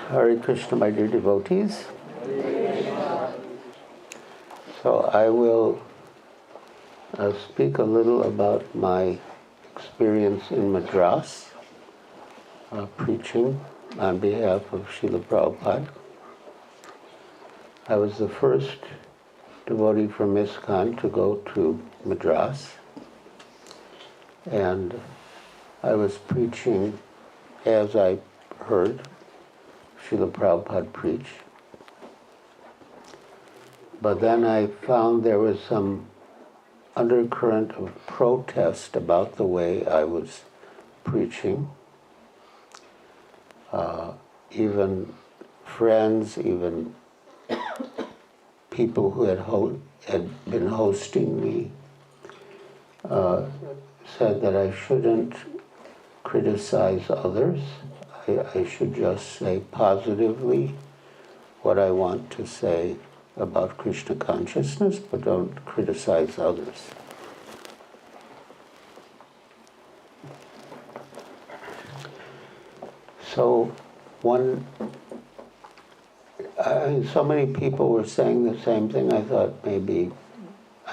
Hare Krishna, my dear devotees. So I will speak a little about my experience in Madras, preaching on behalf of Srila Prabhupada. I was the first devotee from ISKCON to go to Madras, and I was preaching as I heard Srila Prabhupada preach. But then I found there was some undercurrent of protest about the way I was preaching. Even friends, even people who had been hosting me said that I shouldn't criticize others. I should just say positively what I want to say about Krishna consciousness, but don't criticize others. So so many people were saying the same thing. I thought maybe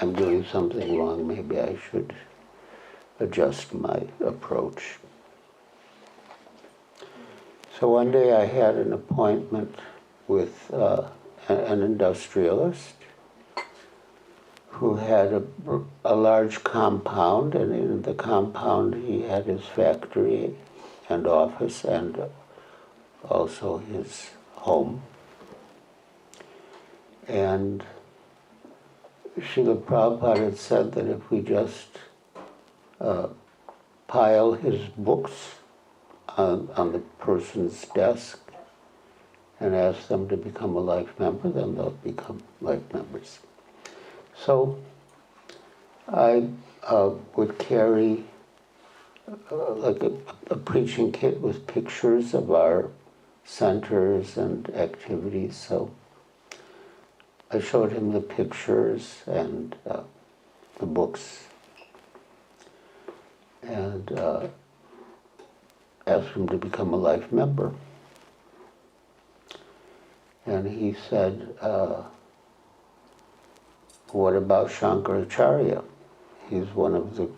I'm doing something wrong. Maybe I should adjust my approach. So one day I had an appointment with an industrialist who had a large compound, and in the compound he had his factory and office and also his home. And Srila Prabhupada had said that if we just pile his books on the person's desk and ask them to become a life member, then they'll become life members. So I would carry like a preaching kit with pictures of our centers and activities. So I showed him the pictures and the books and asked him to become a life member. And he said, what about Shankaracharya? He's one of the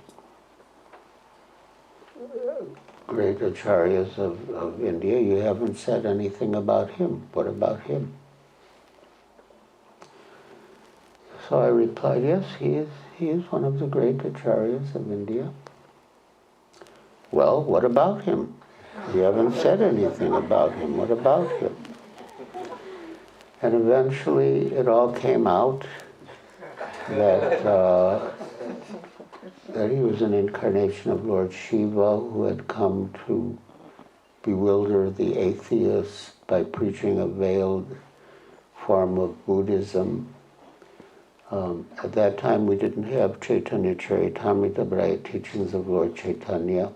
great acharyas of India. You haven't said anything about him. What about him? So I replied, yes, he is one of the great acharyas of India. Well, what about him? You haven't said anything about him. What about him? And eventually it all came out that he was an incarnation of Lord Shiva who had come to bewilder the atheists by preaching a veiled form of Buddhism. At that time we didn't have Chaitanya Charitamrita, but I had teachings of Lord Chaitanya.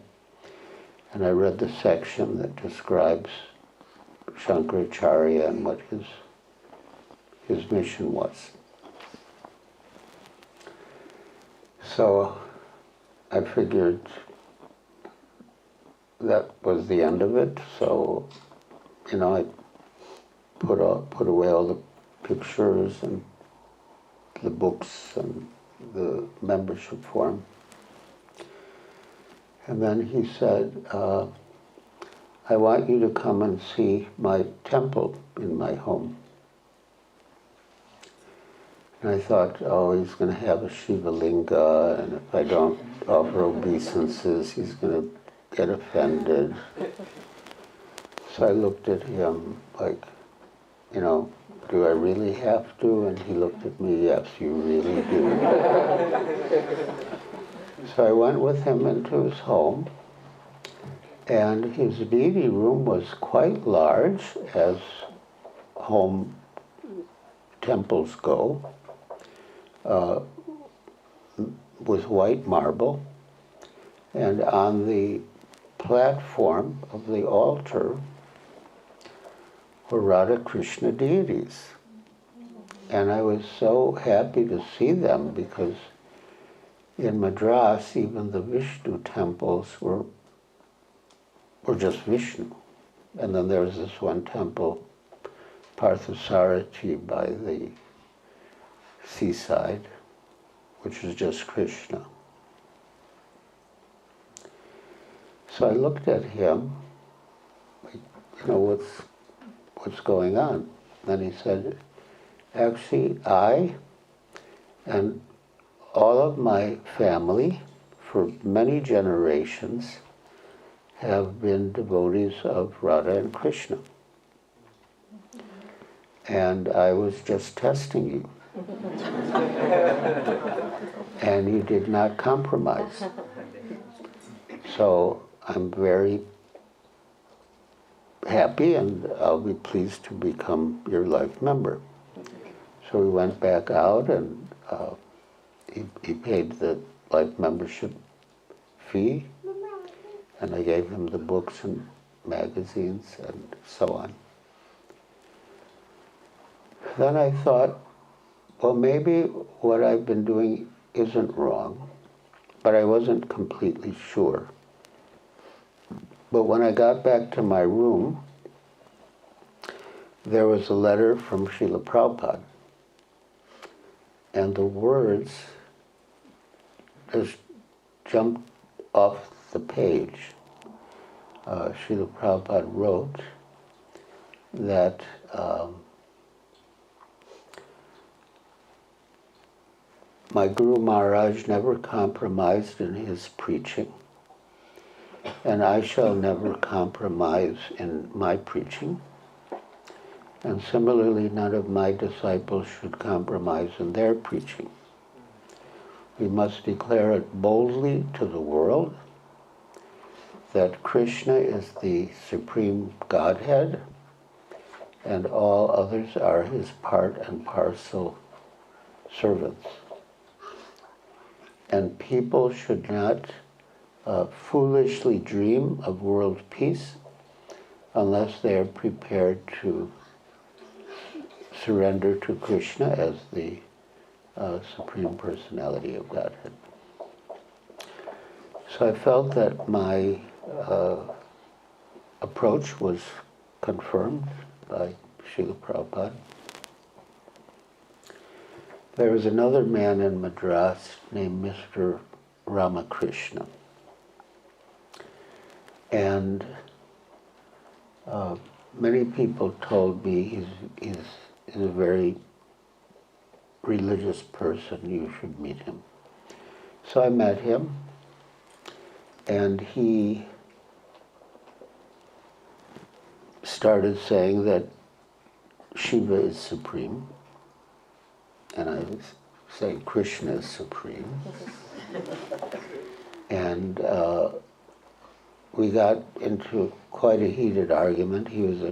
And I read the section that describes Shankaracharya and what his mission was. So I figured that was the end of it. So, I put away all the pictures and the books and the membership form. And then he said, I want you to come and see my temple in my home. And I thought, he's going to have a Shiva Linga, and if I don't offer obeisances, he's going to get offended. So I looked at him like, do I really have to? And he looked at me, yes, you really do. So I went with him into his home, and his deity room was quite large, as home temples go, with white marble, and on the platform of the altar were Radha Krishna deities. And I was so happy to see them because in Madras, even the Vishnu temples were just Vishnu. And then there was this one temple, Parthasarathi, by the seaside, which was just Krishna. So I looked at him, what's going on? Then he said, actually, I and all of my family, for many generations, have been devotees of Radha and Krishna. And I was just testing you. And you did not compromise. So I'm very happy, and I'll be pleased to become your life member. So we went back out, and he paid the life membership fee, and I gave him the books and magazines and so on. Then I thought, well, maybe what I've been doing isn't wrong, but I wasn't completely sure. But when I got back to my room, there was a letter from Srila Prabhupada, and the words just jumped off the page. Srila Prabhupada wrote that my Guru Maharaj never compromised in his preaching, and I shall never compromise in my preaching. And similarly, none of my disciples should compromise in their preaching. We must declare it boldly to the world that Krishna is the supreme Godhead and all others are his part and parcel servants. And people should not foolishly dream of world peace unless they are prepared to surrender to Krishna as the Supreme Personality of Godhead. So I felt that my approach was confirmed by Srila Prabhupada. There was another man in Madras named Mr. Ramakrishna. And many people told me he's a very religious person, you should meet him. So I met him, and he started saying that Shiva is supreme, and I was saying Krishna is supreme. And we got into quite a heated argument. He was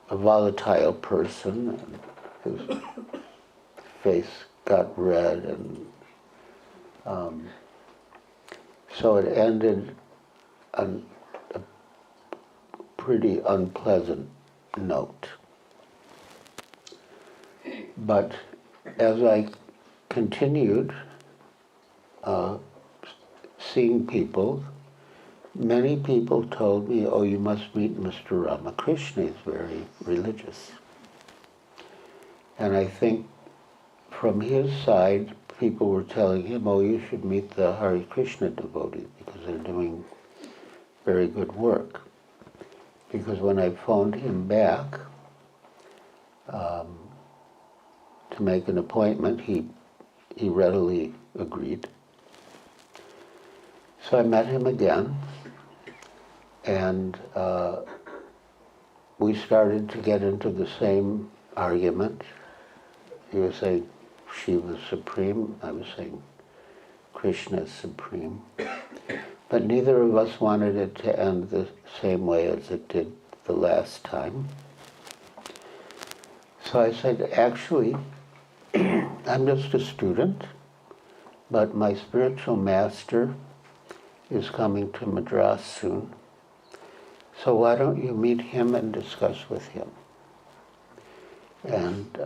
a volatile person, and his face got red, and so it ended on a pretty unpleasant note. But as I continued seeing people, many people told me, oh, you must meet Mr. Ramakrishna, he's very religious. And I think from his side, people were telling him, oh, you should meet the Hare Krishna devotees because they're doing very good work. Because when I phoned him back to make an appointment, he readily agreed. So I met him again, and we started to get into the same argument. He was saying Shiva is supreme, I was saying Krishna is supreme. But neither of us wanted it to end the same way as it did the last time. So I said, actually, I'm just a student, but my spiritual master is coming to Madras soon. So why don't you meet him and discuss with him? And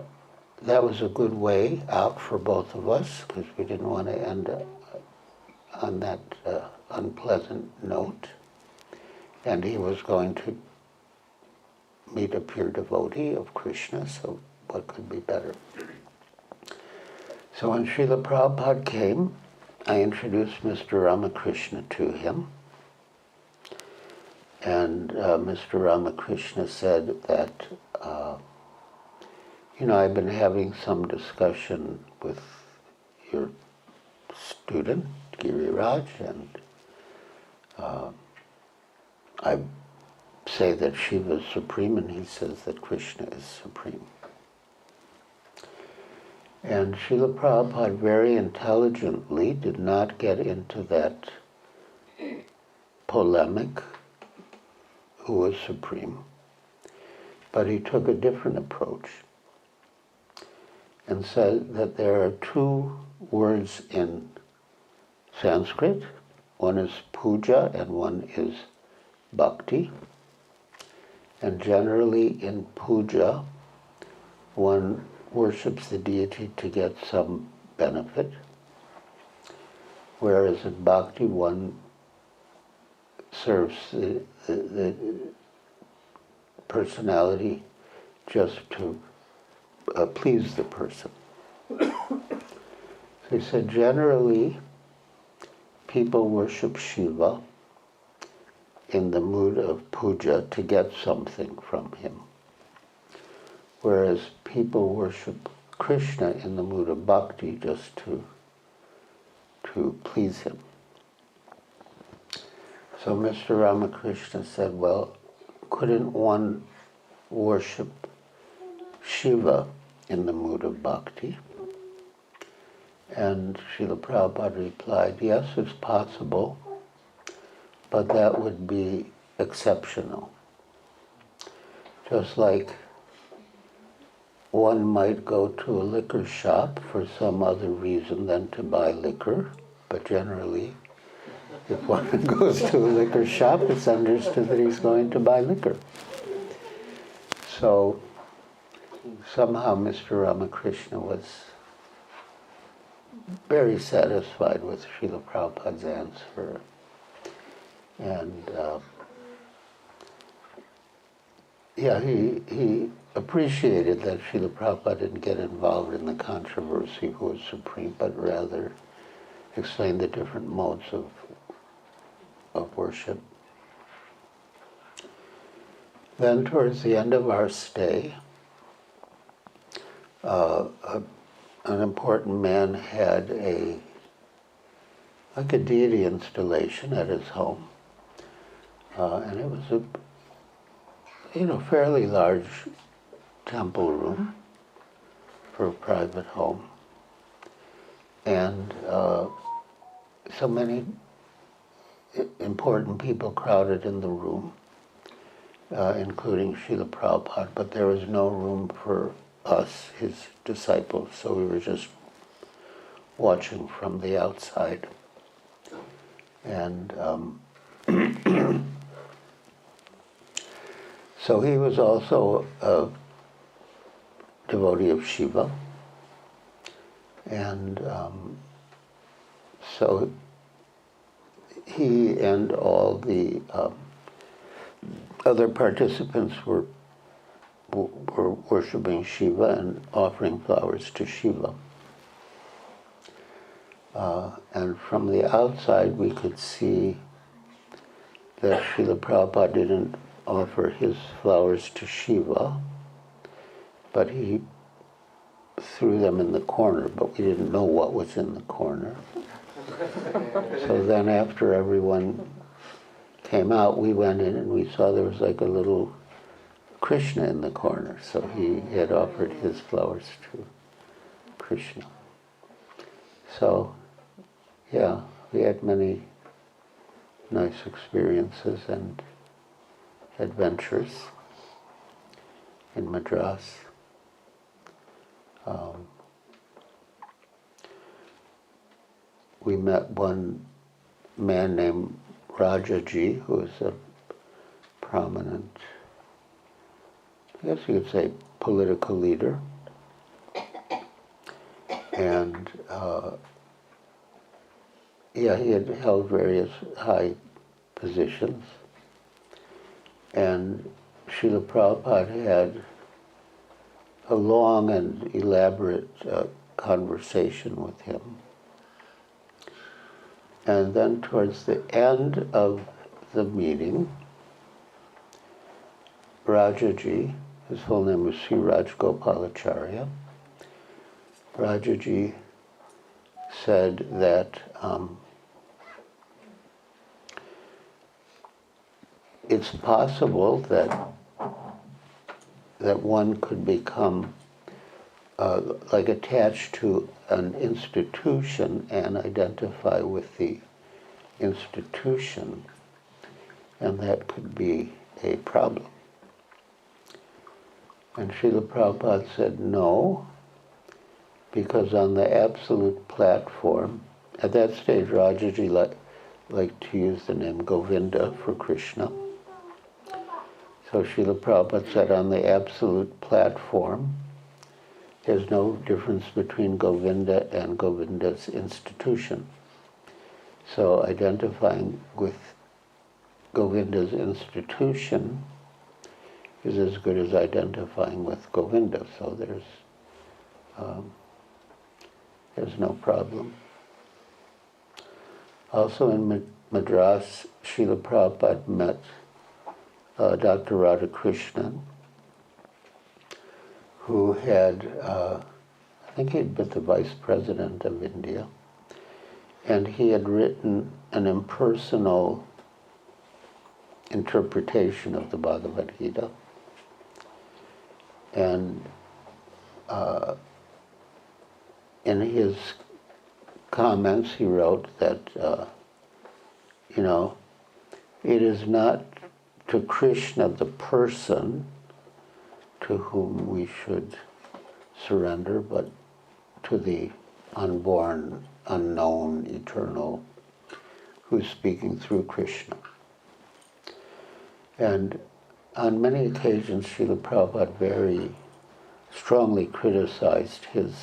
that was a good way out for both of us, because we didn't want to end on that unpleasant note. and he was going to meet a pure devotee of Krishna, so what could be better? So when Srila Prabhupada came, I introduced Mr. Ramakrishna to him, and Mr. Ramakrishna said that, I've been having some discussion with your student, Giriraj, and I say that Shiva is supreme, and he says that Krishna is supreme. And Srila Prabhupada very intelligently did not get into that polemic, who was supreme, but he took a different approach and said that there are two words in Sanskrit. One is puja and one is bhakti. And generally in puja, one worships the deity to get some benefit, whereas in bhakti one serves the personality just to please the person. So he said generally people worship Shiva in the mood of puja to get something from him, whereas people worship Krishna in the mood of bhakti just to please him. So Mr. Ramakrishna said, well, couldn't one worship Shiva in the mood of bhakti? And Srila Prabhupada replied, yes, it's possible, but that would be exceptional. Just like one might go to a liquor shop for some other reason than to buy liquor, but generally, if one goes to a liquor shop, it's understood that he's going to buy liquor. So somehow Mr. Ramakrishna was very satisfied with Srila Prabhupada's answer. And he appreciated that Srila Prabhupada didn't get involved in the controversy who was supreme, but rather explained the different modes of worship. Then towards the end of our stay, an important man had a deity installation at his home. And it was a fairly large temple room for a private home. And so many important people crowded in the room, including Srila Prabhupada, but there was no room for us, his disciples, so we were just watching from the outside. And so he was also a devotee of Shiva, and so he and all the other participants were worshiping Shiva and offering flowers to Shiva. And from the outside we could see that Srila Prabhupada didn't offer his flowers to Shiva, but he threw them in the corner, but we didn't know what was in the corner. So then after everyone came out, we went in and we saw there was like a little Krishna in the corner, so he had offered his flowers to Krishna. So, yeah, we had many nice experiences and adventures in Madras. We met one man named Rajaji, who was a prominent, I guess you could say, political leader. And he had held various high positions. And Srila Prabhupada had a long and elaborate conversation with him. And then towards the end of the meeting, Rajaji, his full name was Sriraj Gopalacharya, Rajaji said that it's possible that one could become like attached to an institution and identify with the institution, and that could be a problem. And Srila Prabhupada said no, because on the absolute platform, at that stage Rajaji liked to use the name Govinda for Krishna. So Srila Prabhupada said on the absolute platform, there's no difference between Govinda and Govinda's institution. So identifying with Govinda's institution is as good as identifying with Govinda. So there's no problem. Also in Madras, Srila Prabhupada met Dr. Radhakrishnan, who had, I think he'd been the Vice President of India, and he had written an impersonal interpretation of the Bhagavad Gita. And in his comments he wrote that, it is not to Krishna the person to whom we should surrender, but to the unborn, unknown, eternal, who's speaking through Krishna. And on many occasions, Srila Prabhupada very strongly criticized his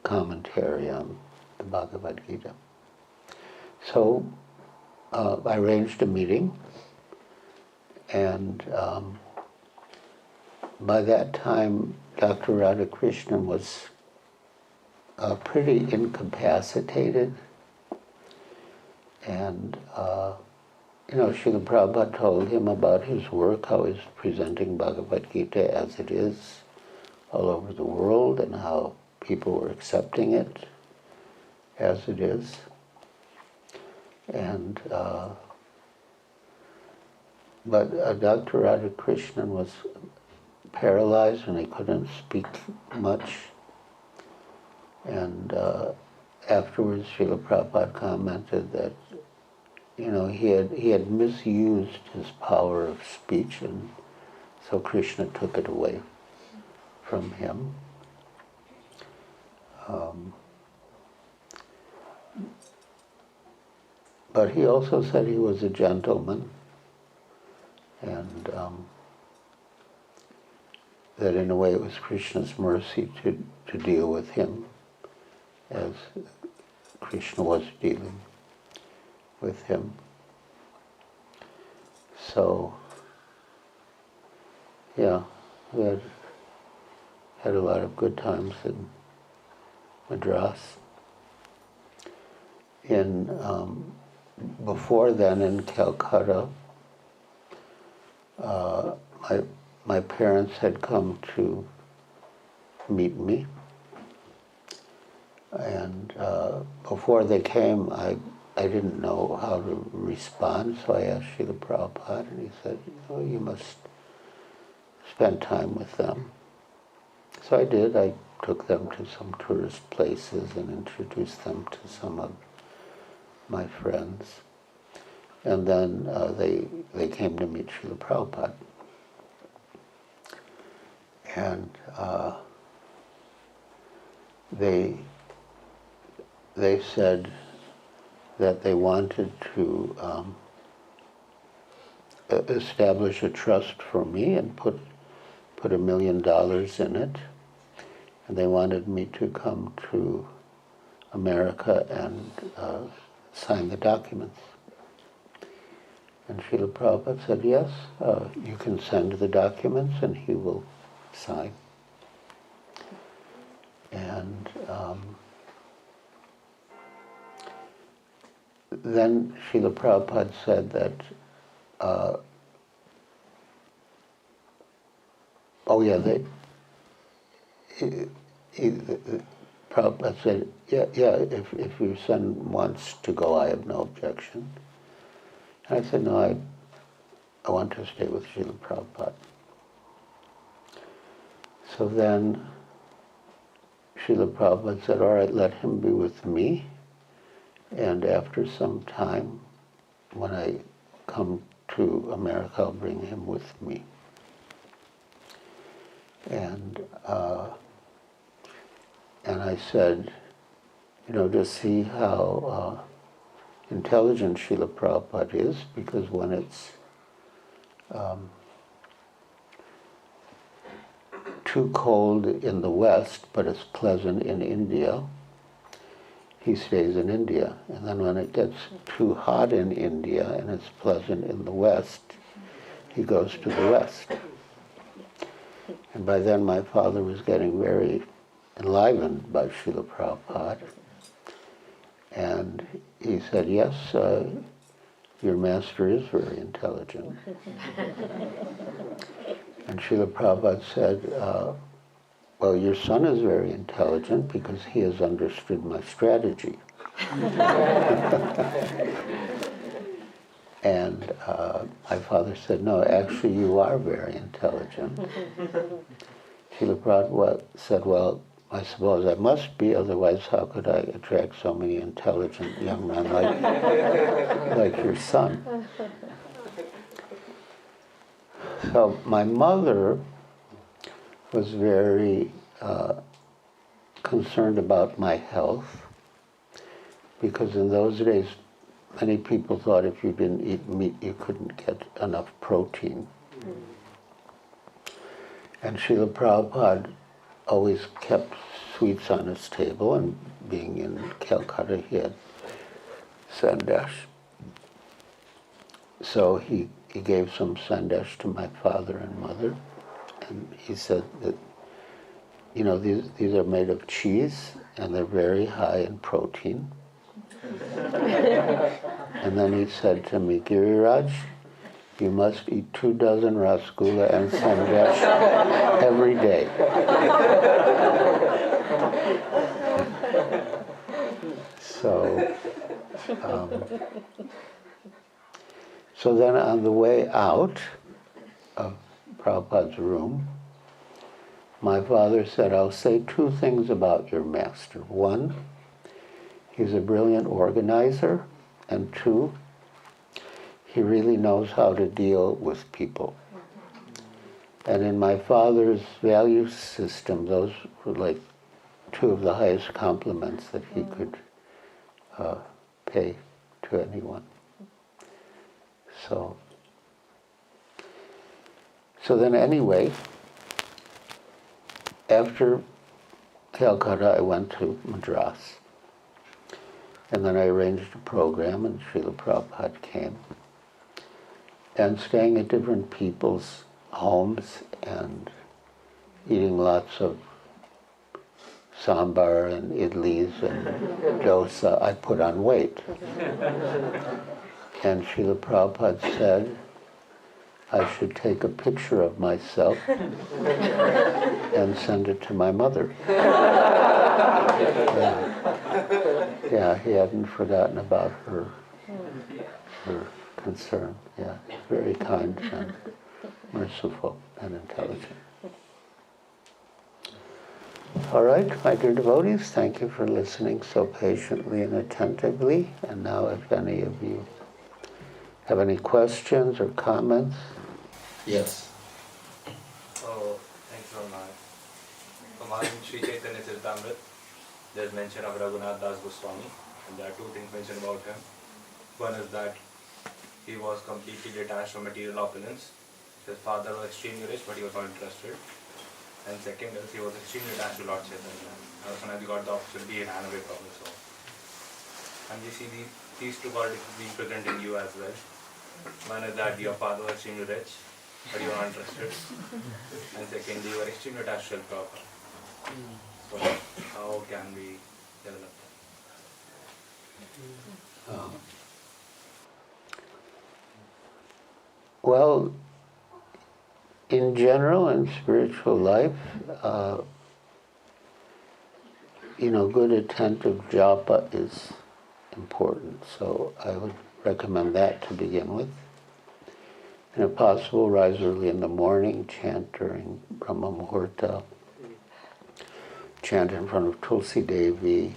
commentary on the Bhagavad Gita. So I arranged a meeting, and by that time, Dr. Radhakrishnan was pretty incapacitated, and Srila Prabhupada told him about his work, how he's presenting Bhagavad Gita as it is all over the world, and how people were accepting it as it is. And but Dr. Radhakrishnan was paralyzed and he couldn't speak much. And afterwards, Srila Prabhupada commented that he had misused his power of speech, and so Krishna took it away from him. But he also said he was a gentleman, and that in a way it was Krishna's mercy to deal with him as Krishna was dealing with him. So, yeah, we had a lot of good times in Madras. Before then in Calcutta, my parents had come to meet me, and before they came, I didn't know how to respond, so I asked Srila Prabhupada, and he said, you must spend time with them. So I did. I took them to some tourist places and introduced them to some of my friends. And then they came to meet Srila Prabhupada. And they said that they wanted to establish a trust for me and put $1 million in it. And they wanted me to come to America and sign the documents. And Srila Prabhupada said, yes, you can send the documents and he will sign. And then Srila Prabhupada said that, Prabhupada said, if your son wants to go, I have no objection. And I said, no, I want to stay with Srila Prabhupada. So then Srila Prabhupada said, all right, let him be with me. And after some time, when I come to America, I'll bring him with me. And I said, to see how intelligent Srila Prabhupada is, because when it's too cold in the West, but it's pleasant in India, he stays in India. And then when it gets too hot in India and it's pleasant in the West, he goes to the West. And by then my father was getting very enlivened by Srila Prabhupada. And he said, yes, your master is very intelligent. And Srila Prabhupada said, well, your son is very intelligent because he has understood my strategy. And my father said, no, actually you are very intelligent. Srila Prabhupada said, well, I suppose I must be, otherwise how could I attract so many intelligent young men like your son? So my mother was very concerned about my health, because in those days many people thought if you didn't eat meat you couldn't get enough protein. And Srila Prabhupada always kept sweets on his table, and being in Calcutta he had sandesh. So he gave some sandesh to my father and mother, and he said that, these are made of cheese and they're very high in protein. And then he said to me, Giriraj, you must eat 24 rasgulla and sandesh every day. So then on the way out of Prabhupada's room, my father said, I'll say two things about your master. One, he's a brilliant organizer, and two, he really knows how to deal with people. And in my father's value system, those were like two of the highest compliments that he could pay to anyone. So then anyway, after Calcutta, I went to Madras. And then I arranged a program, and Srila Prabhupada came. And staying at different people's homes and eating lots of sambar and idlis and dosa, I put on weight. And Srila Prabhupada said I should take a picture of myself and send it to my mother. Yeah, he hadn't forgotten about her concern. Yeah, very kind and merciful and intelligent. All right, my dear devotees, thank you for listening so patiently and attentively. And now if any of you have any questions or comments? Yes. Oh, thanks so much. In Sri Chaitanya Charitamrita, there's mention of Raghunath Das Goswami, and there are two things mentioned about him. One is that he was completely detached from material opulence. His father was extremely rich, but he was not interested. And second is he was extremely attached to Lord Chaitanya. And as soon as he got the opportunity, he ran away from it. So, and we see these two qualities being present in you as well. One is that your father was extremely rich, but you are not interested. And secondly, you are extremely attached to Prabhupada. So how can we develop that? Well, in general, in spiritual life, good attentive japa is important. So I would recommend that to begin with. And if possible, rise early in the morning, chant during Brahma Muhurta, chant in front of Tulsi Devi,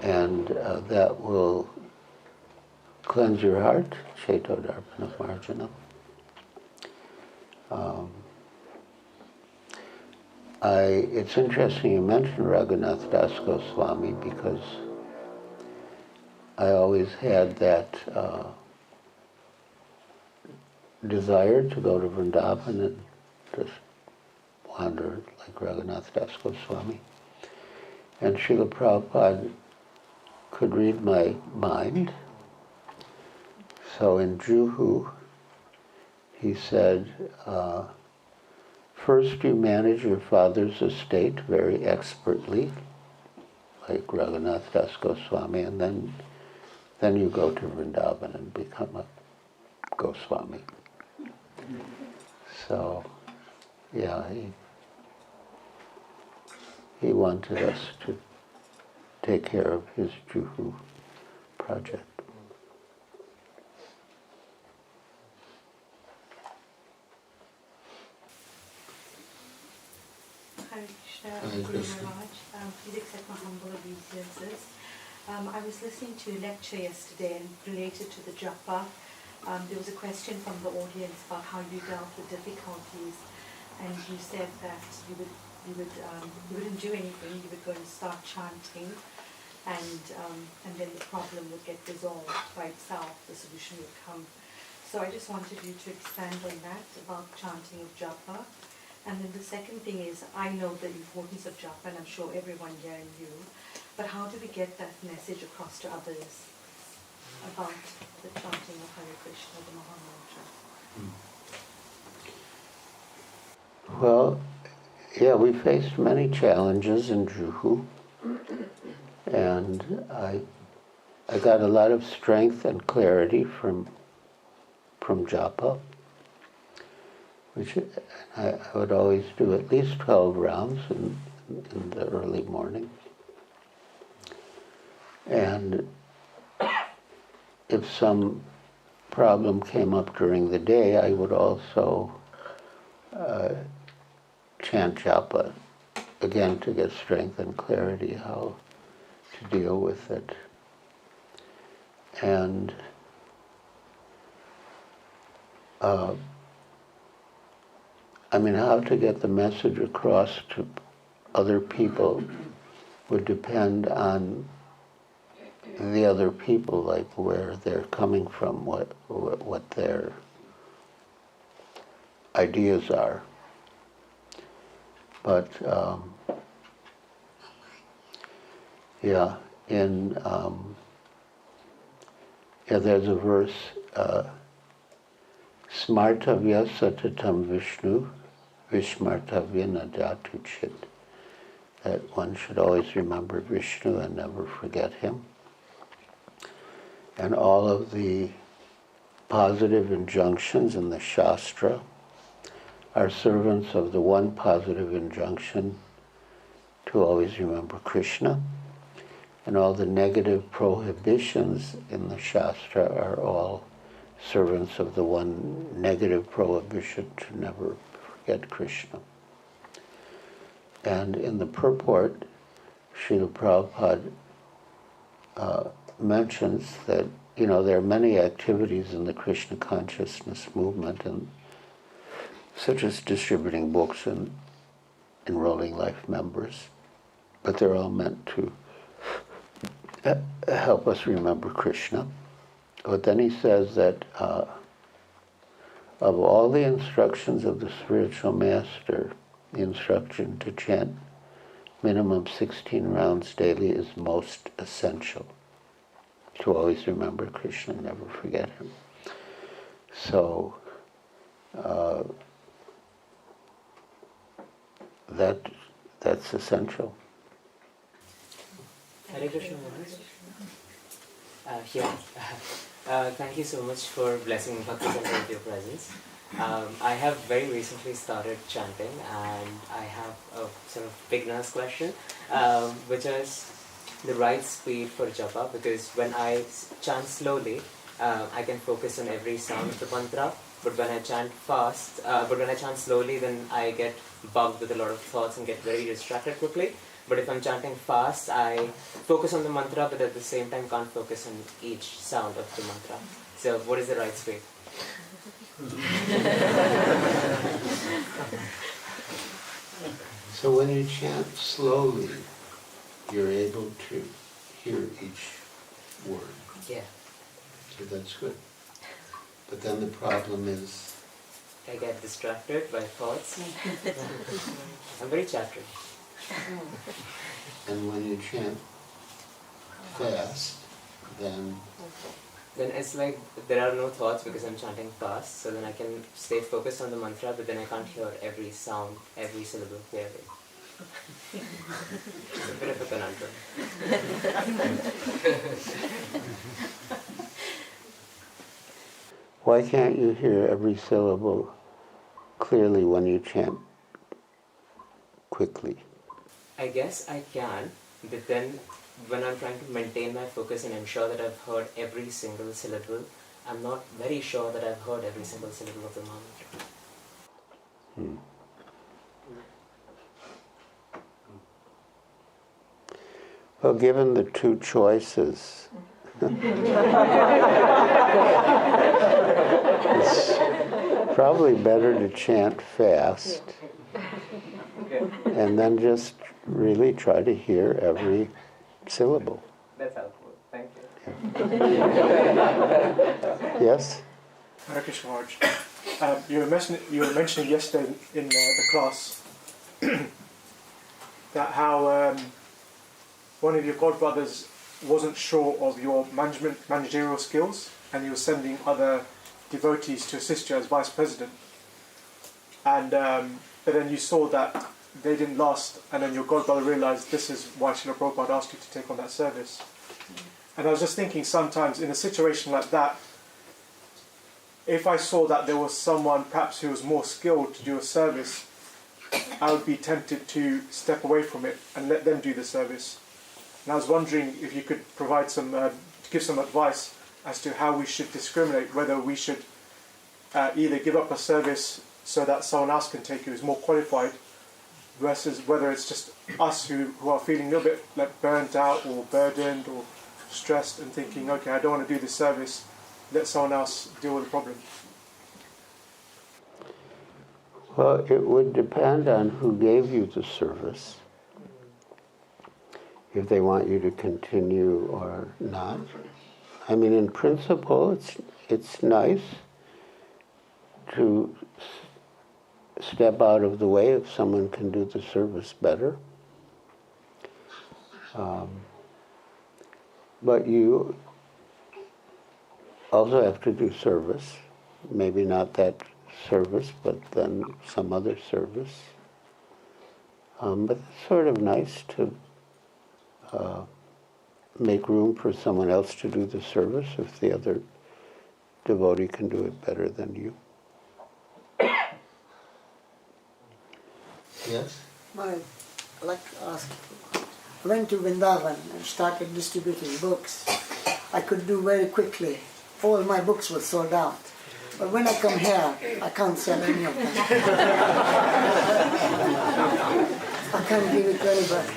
and that will cleanse your heart, Cheto Darpana Marjana. It's interesting you mentioned Raghunath Das Goswami because I always had that desire to go to Vrindavan and just wander like Raghunath Das Goswami. And Srila Prabhupada could read my mind. So in Juhu, he said, first you manage your father's estate very expertly, like Raghunath Das Goswami, and then you go to Vrindavan and become a Goswami. So, yeah, he wanted us to take care of his Juhu project. Hare Krishna, Guru Maharaj. Please accept my humble obeisances. I was listening to a lecture yesterday and related to the japa. There was a question from the audience about how you dealt with difficulties, and you said that you wouldn't do anything. You would go and start chanting, and then the problem would get resolved by itself. The solution would come. So I just wanted you to expand on that about chanting of japa. And then the second thing is, I know the importance of japa, and I'm sure everyone here knew, but how do we get that message across to others about the chanting of Hare Krishna, the Maha Mantra? Well, yeah, we faced many challenges in Juhu, and I got a lot of strength and clarity from japa, which I would always do at least 12 rounds in the early morning. And if some problem came up during the day, I would also chant japa, again to get strength and clarity how to deal with it. And how to get the message across to other people would depend on the other people, like where they're coming from, what their ideas are. But there's a verse, Smartavya Satatam Vishnu, Vishmartavya Nadatu Chit, that one should always remember Vishnu and never forget him. And all of the positive injunctions in the Shastra are servants of the one positive injunction to always remember Krishna. And all the negative prohibitions in the Shastra are all servants of the one negative prohibition to never forget Krishna. And in the purport, Srila Prabhupada mentions that, there are many activities in the Krishna consciousness movement, and such as distributing books and enrolling life members, but they're all meant to help us remember Krishna. But then he says that of all the instructions of the spiritual master, the instruction to chant minimum 16 rounds daily is most essential. To always remember Krishna, never forget him. So that's essential. Hare Krishna Maharaj. Thank you so much for blessing Bhakti Centre with your presence. I have very recently started chanting, and I have a sort of beginner's question, which is the right speed for japa, because when I chant slowly, I can focus on every sound of the mantra, but when I chant slowly, then I get bugged with a lot of thoughts and get very distracted quickly. But if I'm chanting fast, I focus on the mantra, but at the same time can't focus on each sound of the mantra. So what is the right speed? So when you chant slowly, you're able to hear each word. Yeah. So that's good. But then the problem is... I get distracted by thoughts. I'm very chattery. And when you chant fast, then it's like there are no thoughts because I'm chanting fast, so then I can stay focused on the mantra, but then I can't hear every sound, every syllable clearly. It's a bit of a conundrum. why can't you hear every syllable clearly when you chant quickly? I guess I can, but then when I'm trying to maintain my focus and ensure that I've heard every single syllable, I'm not very sure that I've heard every single syllable of the mantra. Well, given the two choices, it's probably better to chant fast and then just really try to hear every syllable. That's helpful. Thank you. Yes? Hare Krishna Maharaj. You were mentioning yesterday in the class that how one of your godbrothers wasn't sure of your managerial skills, and you were sending other devotees to assist you as vice president. And but then you saw that they didn't last, and then your godbrother realized this is why Srila Prabhupada asked you to take on that service. And I was just thinking, sometimes in a situation like that, if I saw that there was someone perhaps who was more skilled to do a service, I would be tempted to step away from it and let them do the service. And I was wondering if you could provide give some advice as to how we should discriminate, whether we should either give up a service so that someone else can take it who's more qualified, versus whether it's just us who are feeling a little bit like burnt out or burdened or stressed and thinking, okay, I don't want to do this service, let someone else deal with the problem. Well, it would depend on who gave you the service, if they want you to continue or not. I mean, in principle, it's nice to step out of the way if someone can do the service better. But you also have to do service. Maybe not that service, but then some other service. But it's sort of nice to make room for someone else to do the service if the other devotee can do it better than you. Yes? I'd like to ask, I went to Vrindavan and started distributing books. I could do very quickly. All my books were sold out. But when I come here, I can't sell any of them. I can't give it to anybody.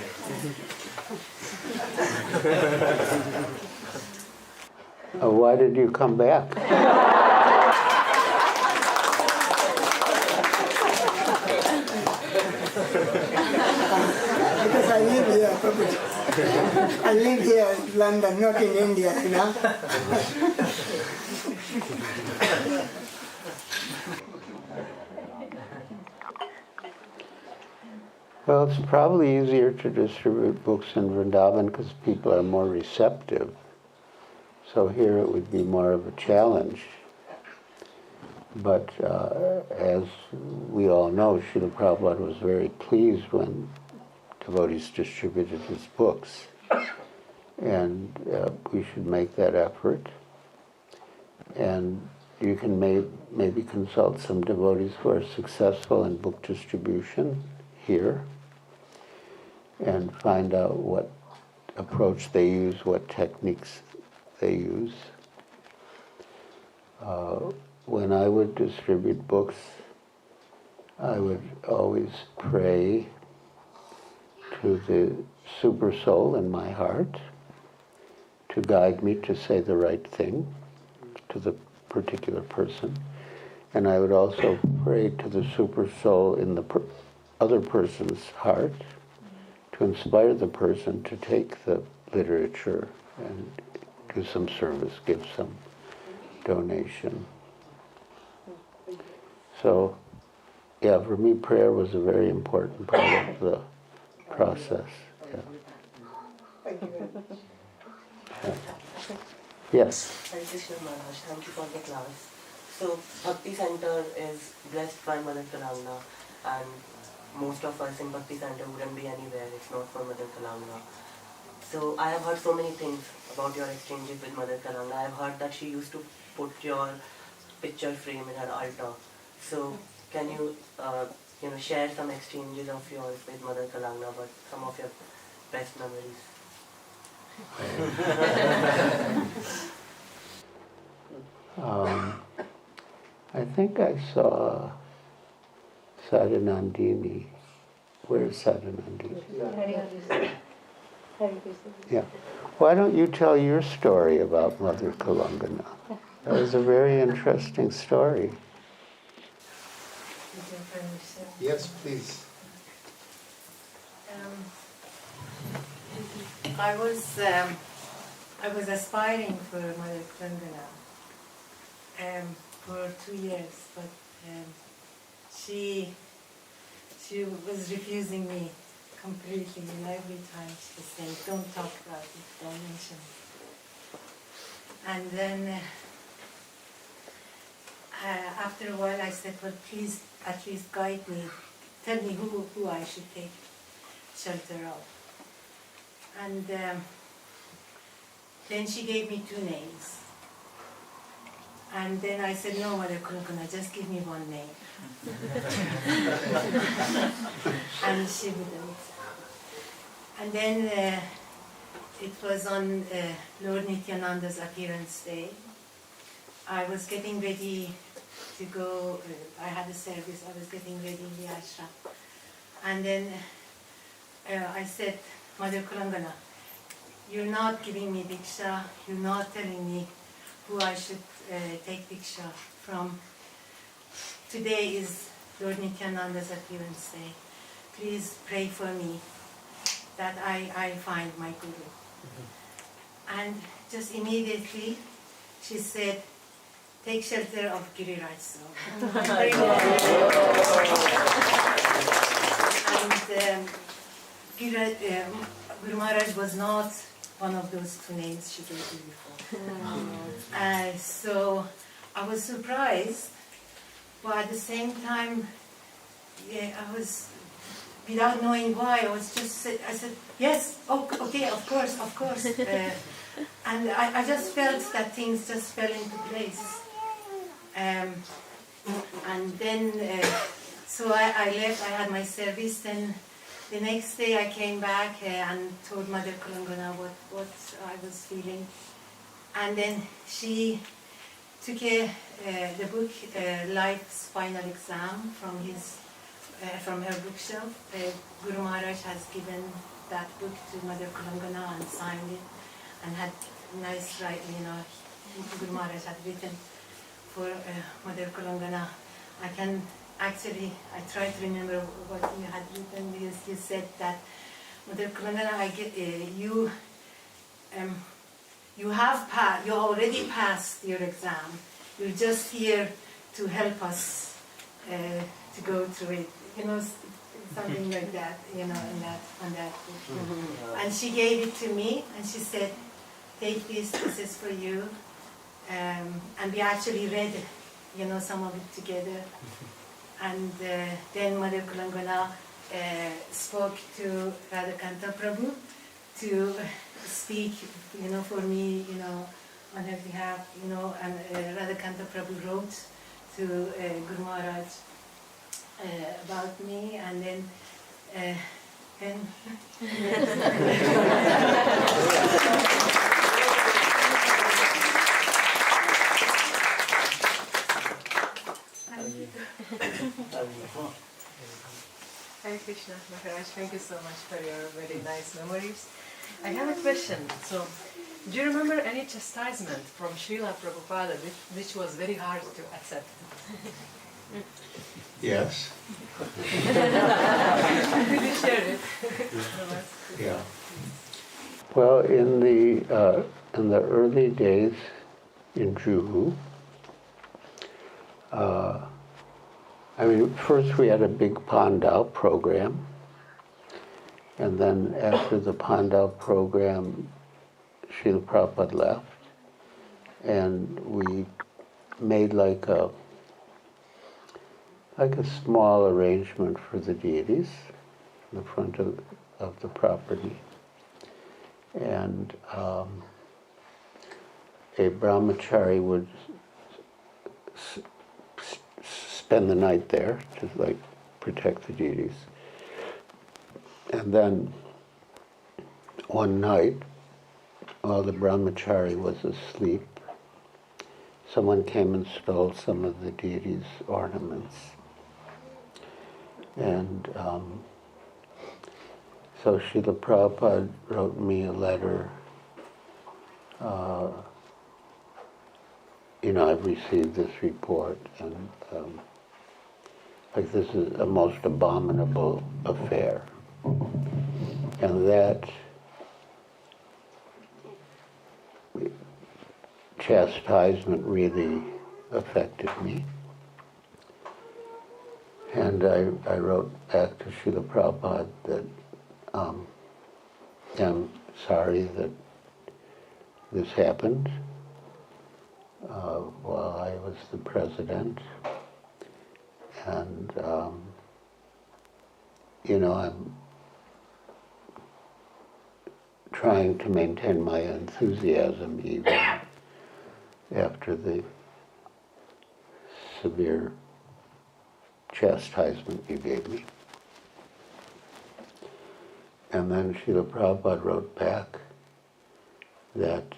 Why did you come back? Because I live here, Prabhuji. I live here in London, not in India, you know. Well, it's probably easier to distribute books in Vrindavan because people are more receptive. So here it would be more of a challenge. But as we all know, Srila Prabhupada was very pleased when devotees distributed his books. And we should make that effort. And you can maybe consult some devotees who are successful in book distribution here and find out what approach they use, what techniques they use. When I would distribute books, I would always pray to the Super Soul in my heart to guide me to say the right thing to the particular person. And I would also pray to the Super Soul in the other person's heart to inspire the person to take the literature and do some service, give some donation. So, yeah, for me, prayer was a very important part of the process. Yeah. Thank you very much. Yes. Thank you, Sri Maharaj. Thank you for the class. So, Bhakti Centre is blessed by Mother Kalangana, and most of us in Bhakti Centre wouldn't be anywhere if not for Mother Kalangana. So, I have heard so many things about your exchanges with Mother Kalangana. I have heard that she used to put your picture frame in her altar. So, can you, share some exchanges of yours with Mother Kalangana, but some of your best memories? I think I saw Sadhanandini. Where is Sadhanandini? Yeah. Why don't you tell your story about Mother Kalangana? That was a very interesting story. Yes, please. I was aspiring for Mother Kalangana for 2 years, but she was refusing me completely, and every time she was saying, "Don't talk about it, don't mention it." And then after a while, I said, "Well, please, at least guide me. Tell me who I should take shelter of." And then she gave me 2 names. And then I said, "No, Mother Kalangana, just give me one name." And she wouldn't. And then it was on Lord Nityananda's appearance day. I was getting ready to go, I had a service, I was getting ready in the ashram. And then I said, "Mother Kalangana, you're not giving me diksha, you're not telling me who I should take diksha from. Today is Lord Nityananda's appearance day. Please pray for me that I find my Guru." And just immediately she said, "Take shelter of Giriraj Swami." And Guru Maharaj was not one of those 2 names she gave me before. So I was surprised, but at the same time, I was, without knowing why, I said, "Yes, okay, of course." And I just felt that things just fell into place. And then, so I left, I had my service, then the next day I came back and told Mother Kalangana what I was feeling. And then she took the book, Life's Final Exam, from her bookshelf. Guru Maharaj has given that book to Mother Kalangana and signed it, and had nice writing, Guru Maharaj had written for Mother Kalangana. I try to remember what you had written, because you said that, "Mother Kalangana, you already passed your exam. You're just here to help us to go through it." Something like that, on that book. And she gave it to me, and she said, "Take this is for you." And we actually read some of it together. And then Mother Kulangana spoke to Radhakanta Prabhu to speak, for me, on her behalf, and Radhakanta Prabhu wrote to Guru Maharaj about me, and then Hare Krishna, Maharaj, thank you so much for your very nice memories. I have a question. So, do you remember any chastisement from Srila Prabhupada which was very hard to accept? Yes. Could you share it? Yeah. Well, in the early days in Juhu, first we had a big Pandal program, and then after the Pandal program, Srila Prabhupada left, and we made like a small arrangement for the deities in the front of the property. And a brahmachari would spend the night there to protect the deities. And then one night, while the brahmachari was asleep, someone came and stole some of the deities' ornaments. And so Srila Prabhupada wrote me a letter. I've received this report, and this is a most abominable affair. And that chastisement really affected me. And I wrote back to Srila Prabhupada that I'm sorry that this happened while I was the president. And, I'm trying to maintain my enthusiasm even after the severe chastisement you gave me. And then Srila Prabhupada wrote back that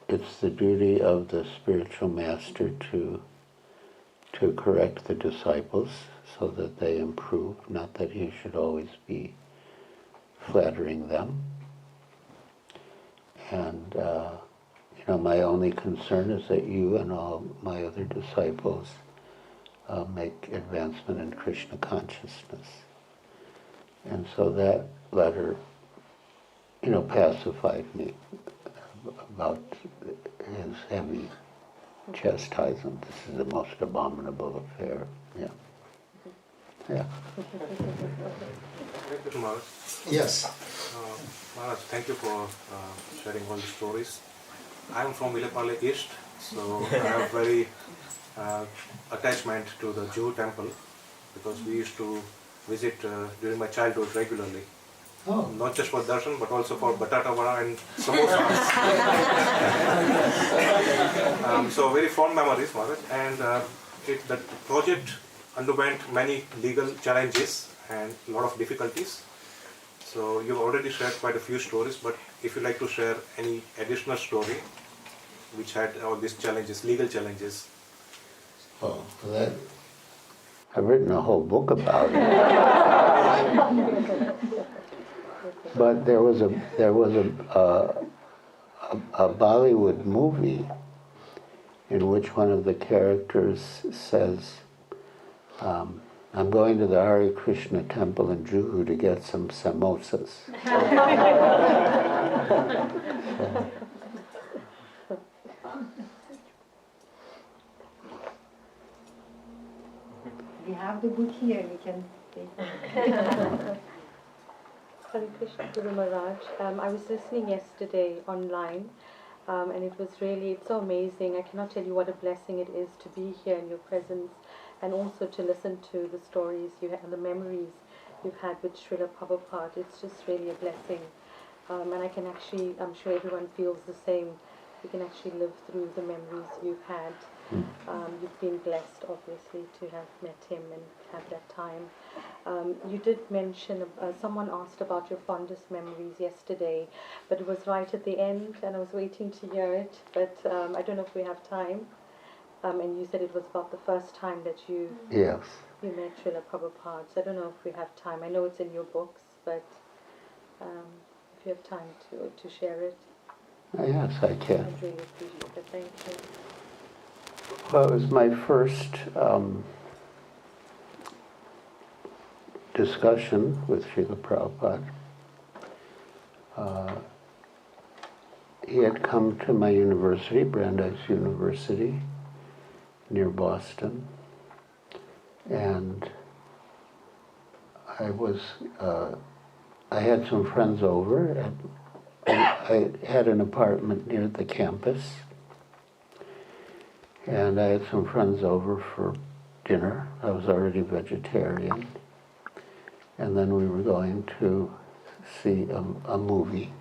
it's the duty of the spiritual master to correct the disciples so that they improve, not that he should always be flattering them. And my only concern is that you and all my other disciples make advancement in Krishna consciousness. And so that letter, pacified me about his heavy chastisement. This is the most abominable affair. Yeah. Yeah. Thank you, Maharaj. Yes. Maharaj, thank you for sharing all the stories. I am from Vilepale East, so I have very attachment to the Jew temple because we used to visit during my childhood regularly. Oh. Not just for darshan, but also for batata vada and samosas. So very fond memories, Maharaj. And the project underwent many legal challenges and a lot of difficulties. So you've already shared quite a few stories, but if you'd like to share any additional story which had all these challenges, legal challenges. Oh, that I've written a whole book about it. But there was a Bollywood movie in which one of the characters says, I'm going to the Hare Krishna temple in Juhu to get some samosas. We have the book here, we can take it. Hare Krishna, Guru Maharaj. I was listening yesterday online and it was really, it's so amazing. I cannot tell you what a blessing it is to be here in your presence, and also to listen to the stories you have and the memories you've had with Srila Prabhupada. It's just really a blessing. And I can actually, I'm sure everyone feels the same. You can actually live through the memories you've had. You've been blessed, obviously, to have met him and have that time. You did mention, someone asked about your fondest memories yesterday, but it was right at the end, and I was waiting to hear it, but I don't know if we have time. And you said it was about the first time that you Yes. you met Srila Prabhupada. So I don't know if we have time. I know it's in your books, but if you have time to share it, Yes, I can. I'd really appreciate it. Thank you. Well, it was my first discussion with Srila Prabhupada. He had come to my university, Brandeis University, near Boston, and I had some friends over, and I had an apartment near the campus, and I had some friends over for dinner. I was already vegetarian, and then we were going to see a movie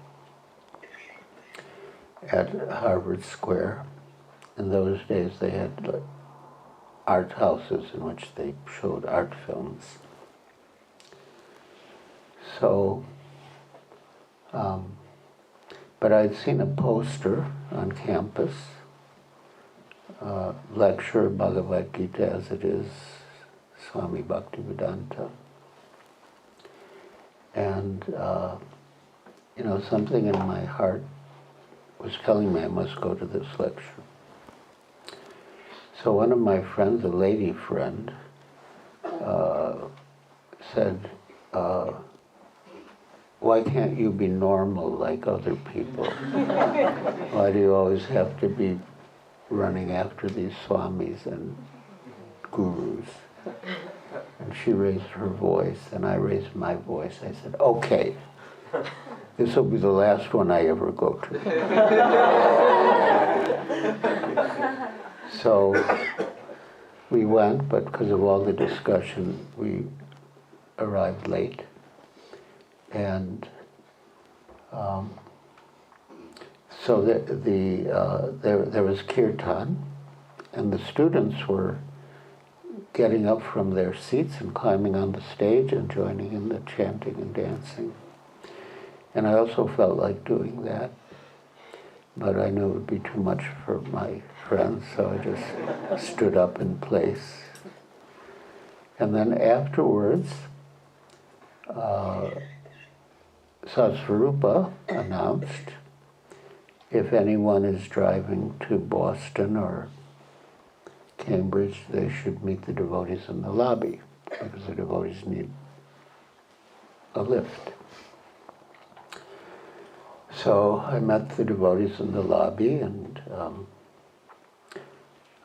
at Harvard Square. In those days they had art houses in which they showed art films. So, but I'd seen a poster on campus, lecture Bhagavad Gita as it is, Swami Bhaktivedanta. And, something in my heart was telling me I must go to this lecture. So one of my friends, a lady friend, said, why can't you be normal like other people? Why do you always have to be running after these swamis and gurus? And she raised her voice, and I raised my voice. I said, okay, this will be the last one I ever go to. So we went, but because of all the discussion, we arrived late. And so there was kirtan, and the students were getting up from their seats and climbing on the stage and joining in the chanting and dancing. And I also felt like doing that, but I knew it would be too much for my friends, so I just stood up in place. And then afterwards, Satsvarupa announced if anyone is driving to Boston or Cambridge, they should meet the devotees in the lobby, because the devotees need a lift. So I met the devotees in the lobby, and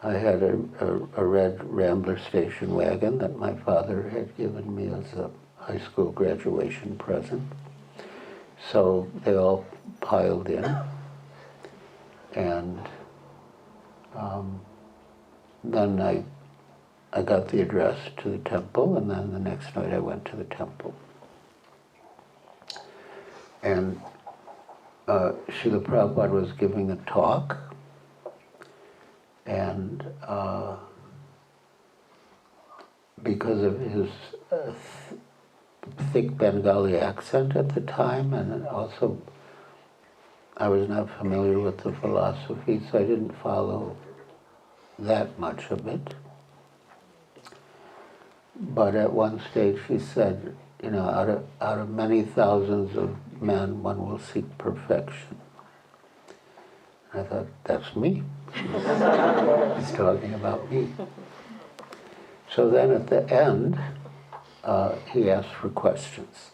I had a red Rambler station wagon that my father had given me as a high school graduation present. So they all piled in, and then I got the address to the temple, and then the next night I went to the temple. And Srila Prabhupada was giving a talk, and because of his thick Bengali accent at the time, and also I was not familiar with the philosophy, so I didn't follow that much of it. But at one stage he said, out of many thousands of men, one will seek perfection. And I thought, that's me. He's talking about me. So then at the end, he asked for questions.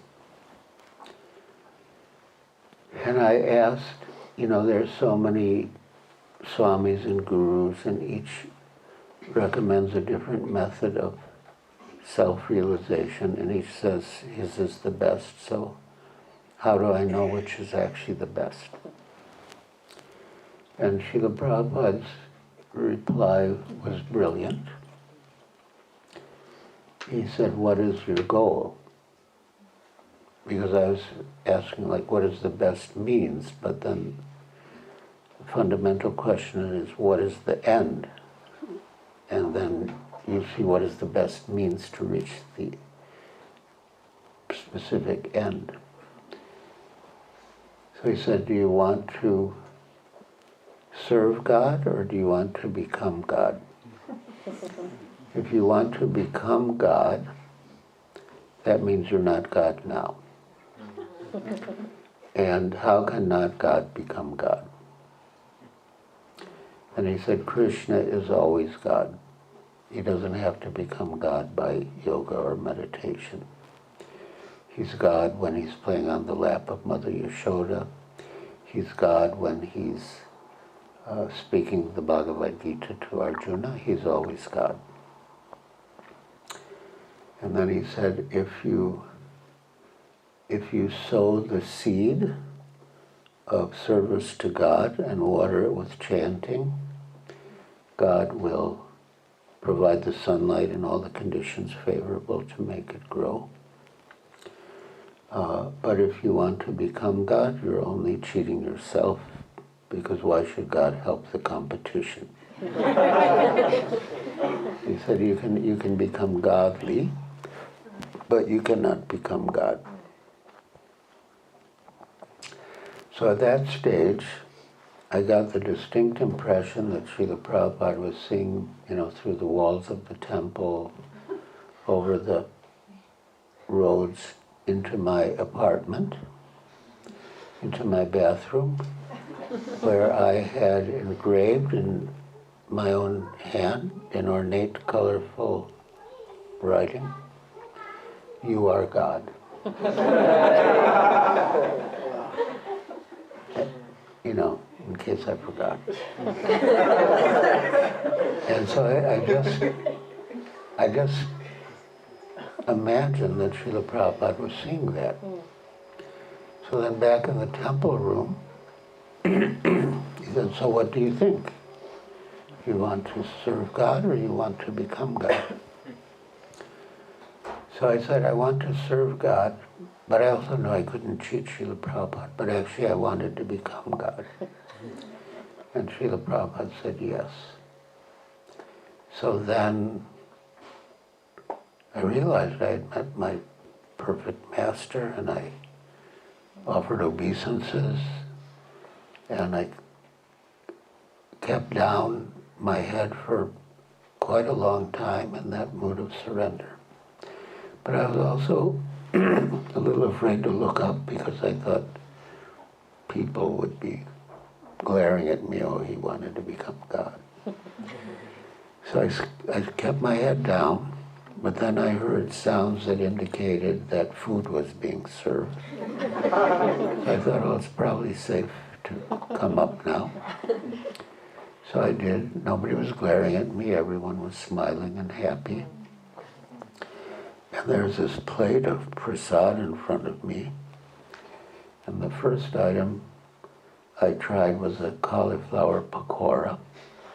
And I asked, there's so many swamis and gurus, and each recommends a different method of self-realization, and each says his is the best, so how do I know which is actually the best? And Srila Prabhupada's reply was brilliant. He said, what is your goal? Because I was asking, like, what is the best means? But then the fundamental question is, what is the end? And then you see what is the best means to reach the specific end. So he said, do you want to serve God or do you want to become God? If you want to become God, that means you're not God now. And how can not God become God? And he said, Krishna is always God. He doesn't have to become God by yoga or meditation. He's God when he's playing on the lap of Mother Yashoda. He's God when he's speaking the Bhagavad Gita to Arjuna. He's always God. And then he said, if you sow the seed of service to God and water it with chanting, God will provide the sunlight and all the conditions favorable to make it grow. But if you want to become God, you're only cheating yourself, because why should God help the competition? He said you can become godly, but you cannot become God. So at that stage, I got the distinct impression that Srila Prabhupada was seeing, through the walls of the temple, over the roads into my apartment, into my bathroom, where I had engraved in my own hand, in ornate, colorful writing, "You are God." In case I forgot. And so I just imagined that Srila Prabhupada was seeing that. So then back in the temple room, he said, so what do you think? You want to serve God or you want to become God? So I said, I want to serve God, but I also know I couldn't cheat Srila Prabhupada, but actually I wanted to become God. And Srila Prabhupada said yes. So then I realized I had met my perfect master, and I offered obeisances, and I kept down my head for quite a long time in that mood of surrender. But I was also a little afraid to look up, because I thought people would be glaring at me, oh, he wanted to become God. So I kept my head down, but then I heard sounds that indicated that food was being served. So I thought, oh, it's probably safe to come up now. So I did. Nobody was glaring at me. Everyone was smiling and happy. And there's this plate of prasad in front of me. And the first item I tried was a cauliflower pakora.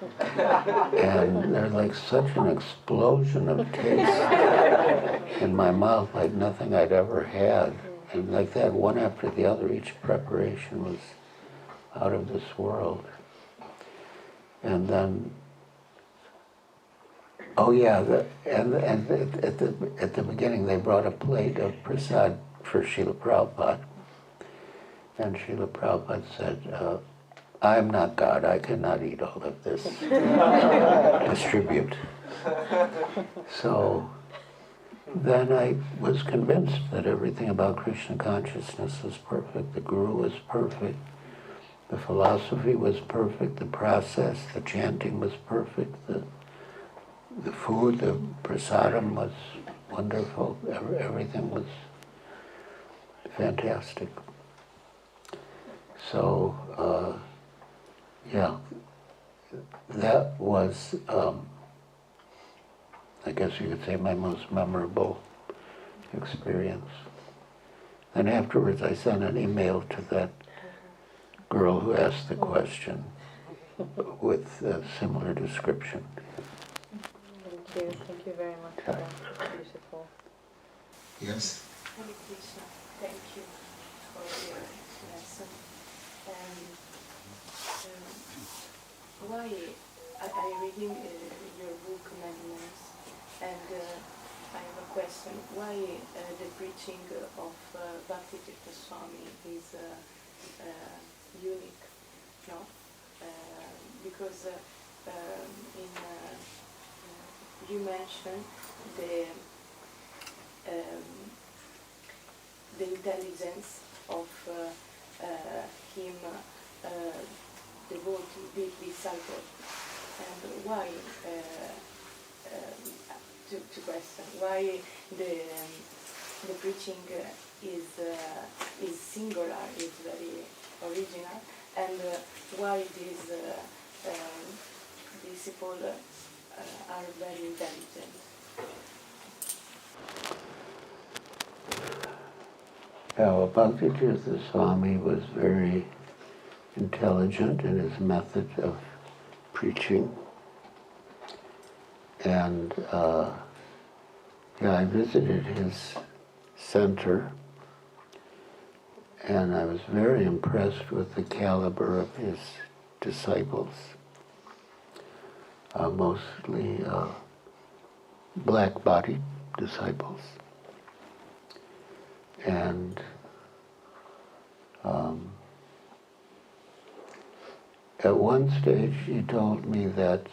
And there's like such an explosion of taste in my mouth, like nothing I'd ever had. And like that, one after the other, each preparation was out of this world. And then, oh yeah, at the beginning they brought a plate of prasad for Srila Prabhupada. And Srila Prabhupada said, I'm not God, I cannot eat all of this. Distribute. So then I was convinced that everything about Krishna consciousness was perfect. The Guru was perfect. The philosophy was perfect. The process, the chanting was perfect. The food, the prasadam was wonderful. Everything was fantastic. So, yeah, that was, I guess you could say, my most memorable experience. And afterwards I sent an email to that girl who asked the question, with a similar description. Thank you very much for that. Beautiful. Yes? Hare Krishna, thank you for your lesson. Why I reading your book Madras, and I have a question. Why the preaching of Bhakti Swami is unique? No, because in you mentioned the intelligence of him devotee, big disciple, and why to question why the preaching is singular, is very original, and why these disciples are very intelligent. Now, Bhakti Swami was very intelligent in his method of preaching. And I visited his center, and I was very impressed with the caliber of his disciples, mostly black-bodied disciples. And at one stage he told me that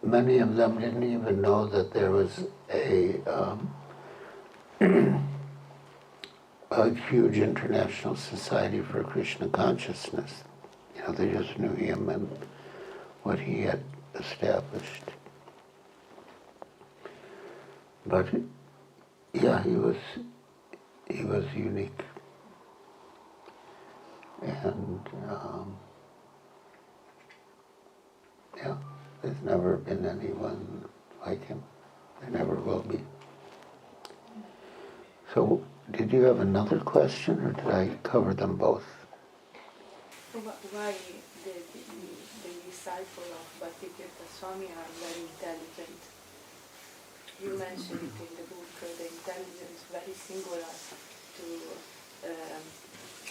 many of them didn't even know that there was a huge international society for Krishna consciousness. You know, they just knew him and what he had established. But yeah, he was unique, and yeah, there's never been anyone like him. There never will be. So, did you have another question, or did I cover them both? Why the disciples of Bhakti Swami are very intelligent? You mentioned it in the book, the intelligence very singular to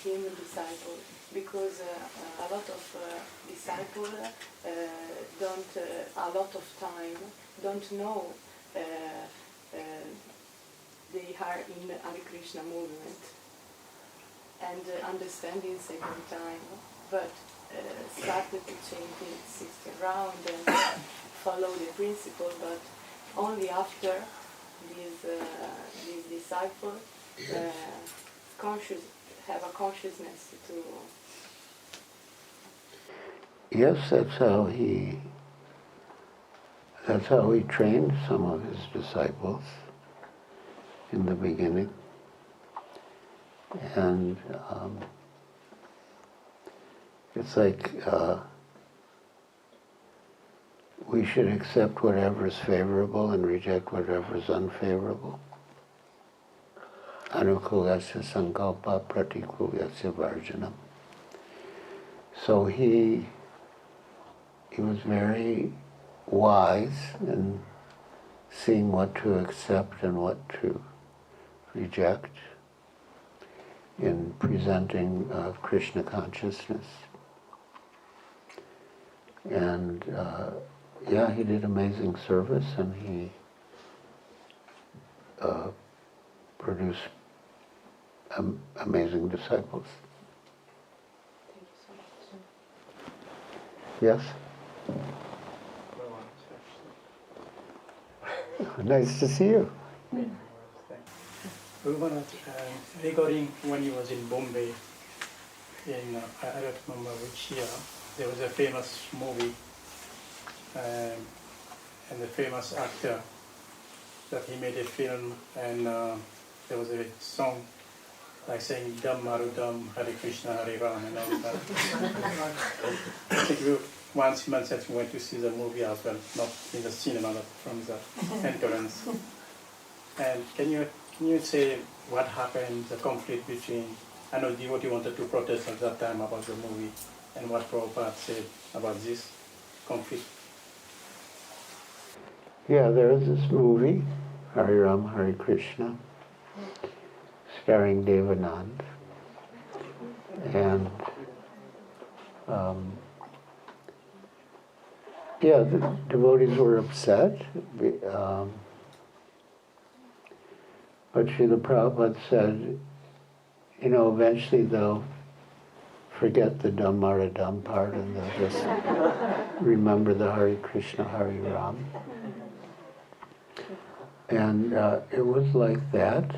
him disciple, because a lot of disciples don't a lot of time don't know they are in the Hare Krishna movement and understanding second time, but started to change the 16 round and follow the principle, but only after these disciples have a consciousness to. Yes, that's how he trained some of his disciples in the beginning, and it's like we should accept whatever is favorable and reject whatever is unfavorable. Anukulasya sankalpa pratikulasya varjanam. So he was very wise in seeing what to accept and what to reject in presenting Krishna consciousness. And he did amazing service, and he produced amazing disciples. Thank you so much. Yes? Nice to see you. Regarding when he was in Bombay, in I don't remember which year, there was a famous movie, and the famous actor that he made a film, and there was a song like saying Dam Marudam, Hare Krishna, Hare Ram, and all that. I think once he mentioned he went to see the movie as well, not in the cinema, but from the entrance. And can you say what happened, the conflict between I know devotee wanted to protest at that time about the movie and what Prabhupada said about this conflict. Yeah, there is this movie, Hare Ram, Hare Krishna, starring Devanand. And yeah, the devotees were upset. But Srila Prabhupada said, you know, eventually they'll forget the Dhammaradam part and they'll just remember the Hare Krishna, Hare Ram. And it was like that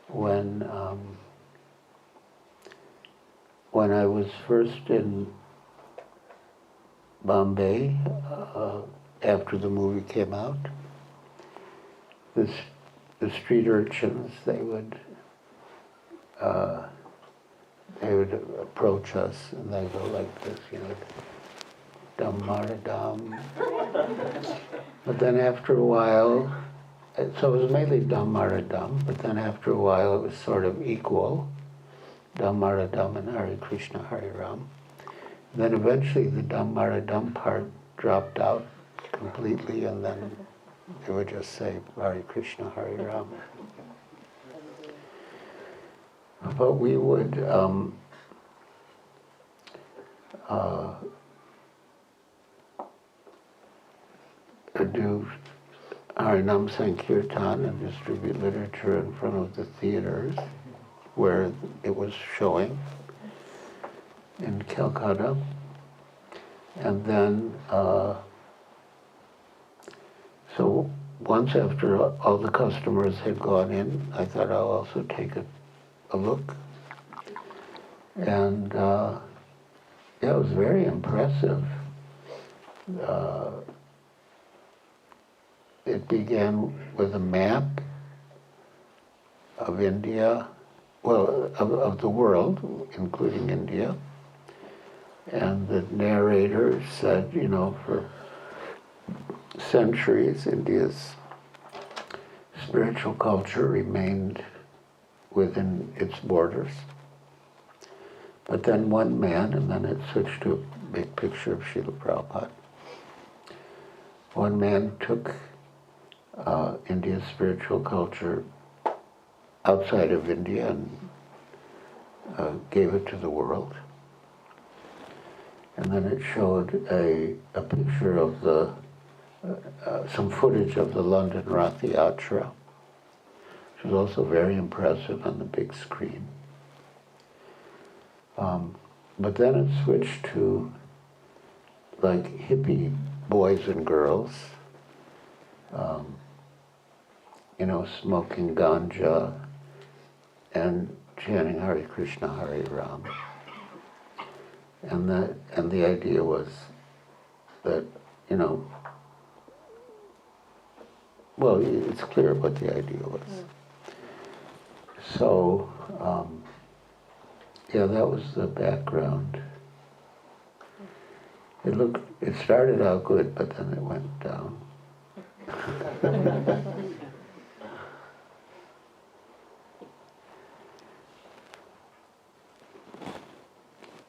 when I was first in Bombay, after the movie came out. The street urchins, they would approach us and they go like this, you know, Dam Mara Dam. But then after a while, so it was mainly Dam Mara Dam, but then after a while it was sort of equal, Dam Mara Dam and Hare Krishna, Hare Ram. Then eventually the Dam Mara Dam part dropped out completely and then they would just say Hare Krishna, Hare Ram. But we would do Harinam Sankirtan and distribute literature in front of the theaters where it was showing in Calcutta. And then, so once after all the customers had gone in, I thought I'll also take a look. And yeah, it was very impressive. It began with a map of India, well, of the world, including India. And the narrator said, you know, for centuries, India's spiritual culture remained within its borders. But then one man, and then it switched to a big picture of Srila Prabhupada. One man took India's spiritual culture outside of India and gave it to the world. And then it showed a picture of some footage of the London Rath Yatra, which was also very impressive on the big screen. But then it switched to like hippie boys and girls, you know, smoking ganja and chanting Hare Krishna, Hare Ram. And the idea was that, you know, well, it's clear what the idea was. So, yeah, that was the background. It started out good, but then it went down.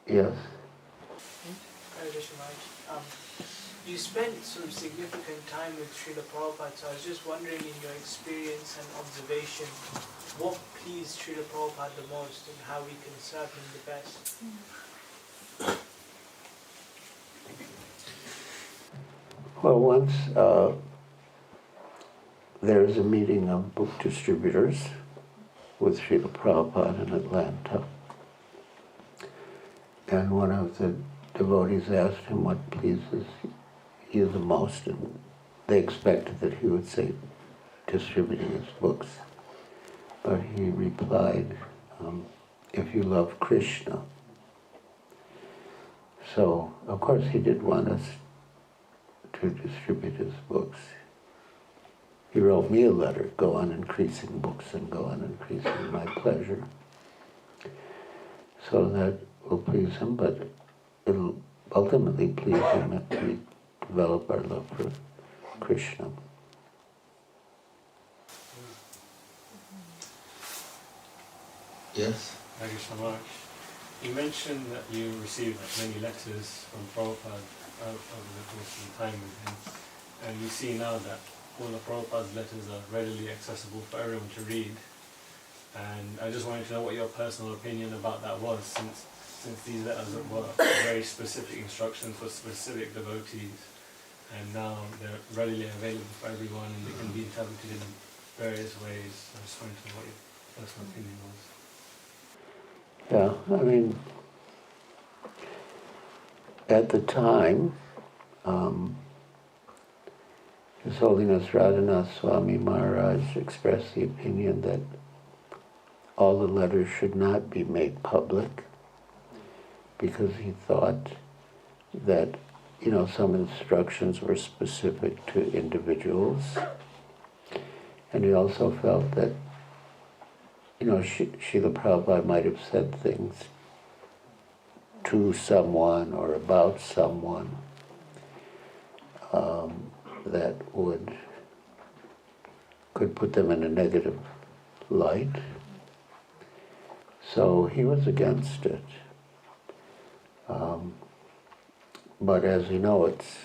Yes. You spent some significant time with Srila Prabhupada, so I was just wondering, in your experience and observation, what pleased Srila Prabhupada the most and how we can serve him the best? Well, once there's a meeting of book distributors with Srila Prabhupada in Atlanta. And one of the devotees asked him what pleases you the most, and they expected that he would say distributing his books. But he replied, if you love Krishna. So, of course, he did want us to distribute his books. He wrote me a letter, go on increasing books and go on increasing my pleasure. So that will please him, but it'll ultimately please him if we develop our love for Krishna. Yes? Hare Krishna Maharaj. You mentioned that you received many letters from Prabhupada over the course of the time with him, and you see now that all of Prabhupada's letters are readily accessible for everyone to read. And I just wanted to know what your personal opinion about that was, since these letters were very specific instructions for specific devotees, and now they're readily available for everyone and they can be interpreted in various ways. I just wanted to know what your personal opinion was. Yeah, I mean, at the time, His Holiness Radhanath Swami Maharaj expressed the opinion that all the letters should not be made public, because he thought that, you know, some instructions were specific to individuals, and he also felt that, you know, Srila Prabhupada might have said things to someone or about someone that could put them in a negative light. So he was against it. But as you know, it's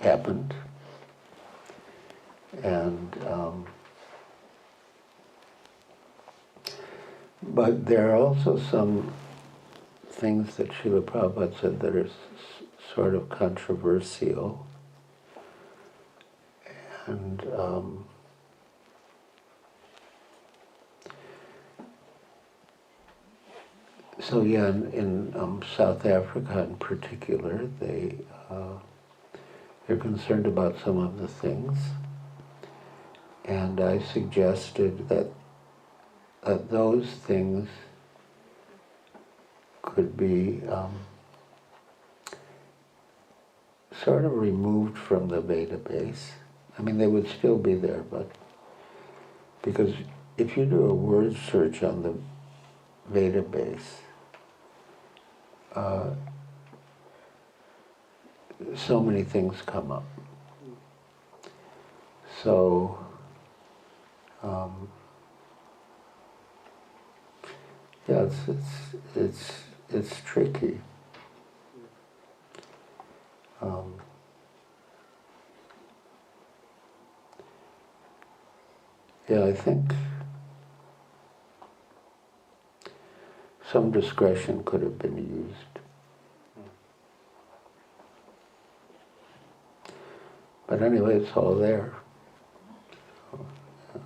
happened. And but there are also some things that Srila Prabhupada said that are sort of controversial. And so yeah, in South Africa in particular, they're concerned about some of the things. And I suggested that those things could be sort of removed from the database. I mean, they would still be there, but because if you do a word search on the database, so many things come up. So yeah, it's tricky. Yeah, I think some discretion could have been used. But anyway, it's all there. So, yeah.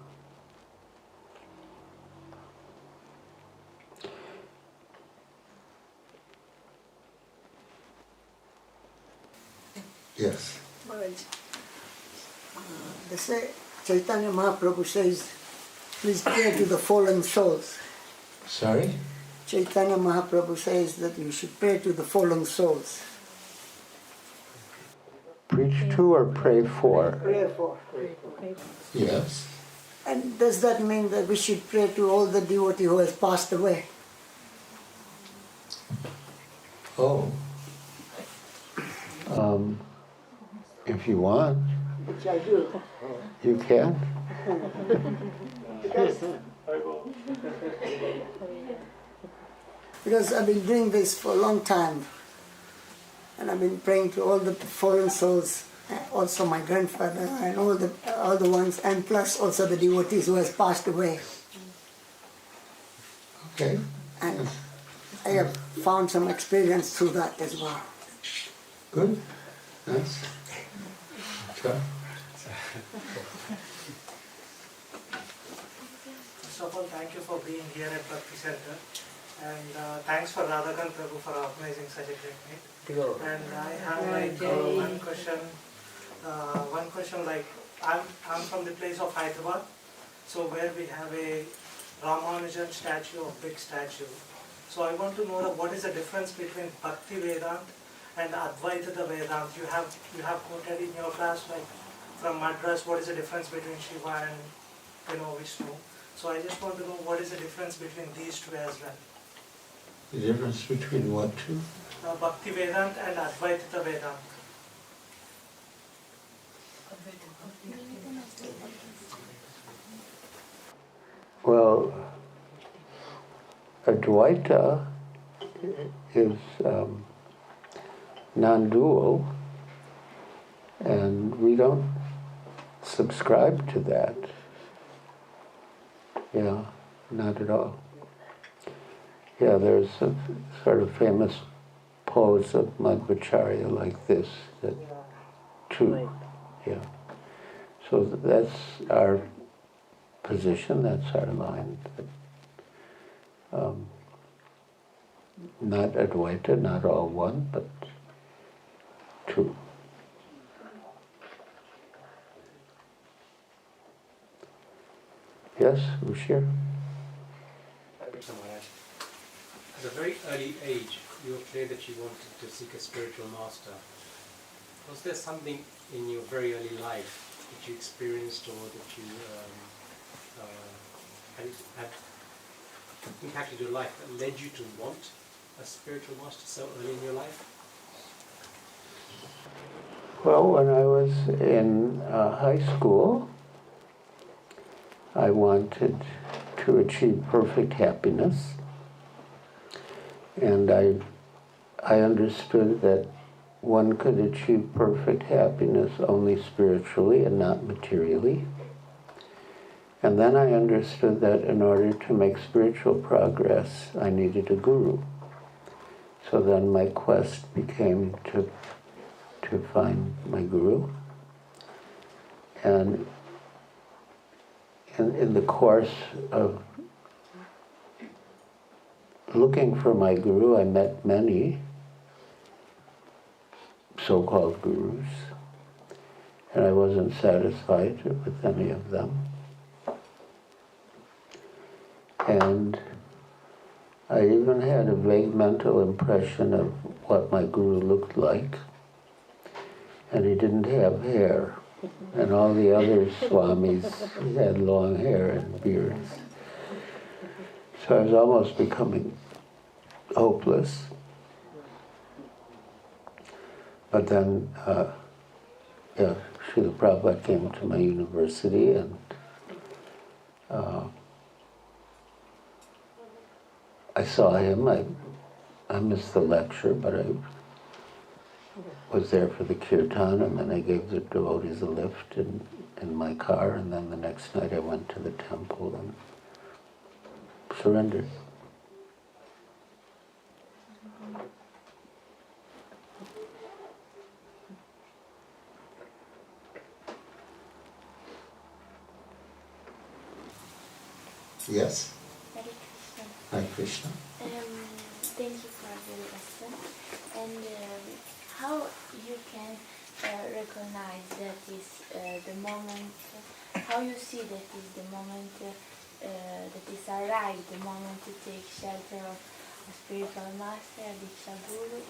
Yes. They say, Chaitanya Mahaprabhu says, please pray to the fallen souls. Sorry? Chaitanya Mahaprabhu says that you should pray to the fallen souls. Preach to or pray for? Pray for. Yes. And does that mean that we should pray to all the devotee who has passed away? Oh. If you want, Which I do. you can. Because I've been doing this for a long time, and I've been praying to all the fallen souls, also my grandfather and all the ones, and plus also the devotees who has passed away. Okay. And I have found some experience through that as well. Good. Nice. Okay. First of all, thank you for being here at Bhakti Centre, and thanks for Radhakan Prabhu for organizing such a great meet. And I have one question. Like I'm from the place of Hyderabad, so where we have a Ramanujan statue, a big statue. So I want to know what is the difference between Bhakti Vedant and Advaita Vedant. You have quoted in your class, like from Madras, what is the difference between Shiva and Vishnu. So I just want to know what is the difference between these two as well. The difference between what two? Bhakti Vedant and Advaita Vedant. Well, Advaita is non-dual, and we don't subscribe to that. Yeah, not at all. Yeah, there's a sort of famous pose of Madhvacharya like this, that two. Yeah. So that's our position, that's our line. Not Advaita, not all one, but two. Yes, Ushir? At a very early age, you were clear that you wanted to seek a spiritual master. Was there something in your very early life that you experienced or that you had impacted your life that led you to want a spiritual master so early in your life? Well, when I was in high school, I wanted to achieve perfect happiness. And I understood that one could achieve perfect happiness only spiritually and not materially. And then I understood that in order to make spiritual progress, I needed a guru. So then my quest became to find my guru. And in the course of looking for my guru, I met many so-called gurus, and I wasn't satisfied with any of them. And I even had a vague mental impression of what my guru looked like, and he didn't have hair, and all the other swamis had long hair and beards. So I was almost becoming hopeless. But then, Srila Prabhupada came to my university, and I saw him. I missed the lecture, but I was there for the kirtan, and then I gave the devotees a lift in my car, and then the next night I went to the temple and surrendered. Yes? Hare Krishna. Hare Krishna. Thank you for the lesson. And how you can recognize that is the moment, how you see that is the moment that is arrived, the moment to take shelter of a spiritual master, a Diksha Guru,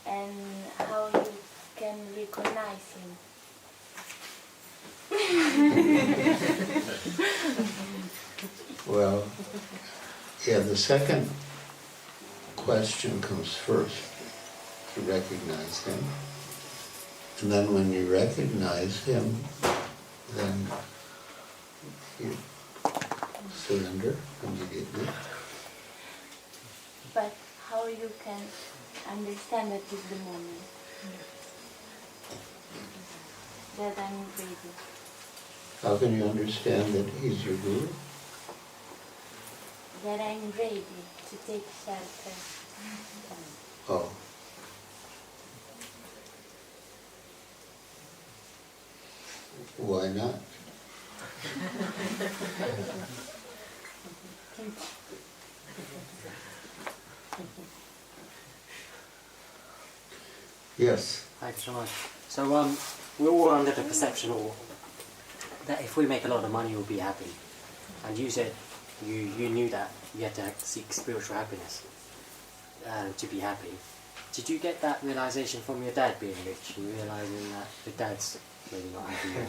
and how you can recognize him? Well, yeah, the second question comes first, to recognize him. And then when you recognize him, then you surrender immediately. But how you can understand that is the moment that I'm ready? How can you understand that he's your guru? That I'm ready to take shelter. Oh. Why not? Yes. Thanks so much. So we're all under the perception that if we make a lot of money, we'll be happy. And you said you knew that you had to seek spiritual happiness to be happy. Did you get that realization from your dad being rich and realizing that the dad's maybe not happy?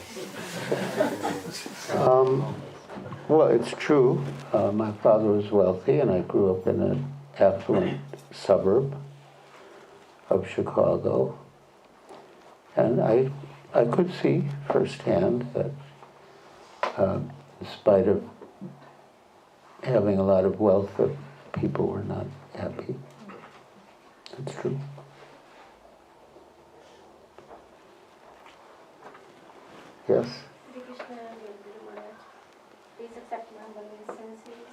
Well, it's true. My father was wealthy, and I grew up in an affluent suburb of Chicago. And I could see firsthand that in spite of having a lot of wealth, the people were not happy. That's true. Yes? Hare Krishna, Guru Maharaj. Please accept my obeisances,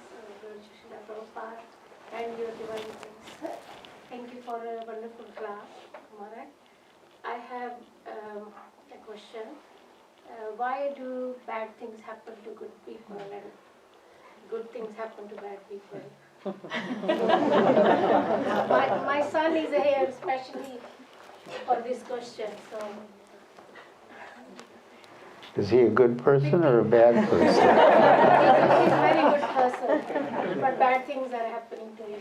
Lord Srila Prabhupada, and your divine thanks. Thank you for a wonderful class, Maharaj. I have a question. Why do bad things happen to good people and good things happen to bad people? my son is here especially for this question. So. Is he a good person or a bad person? He's a very good person, but bad things are happening to him.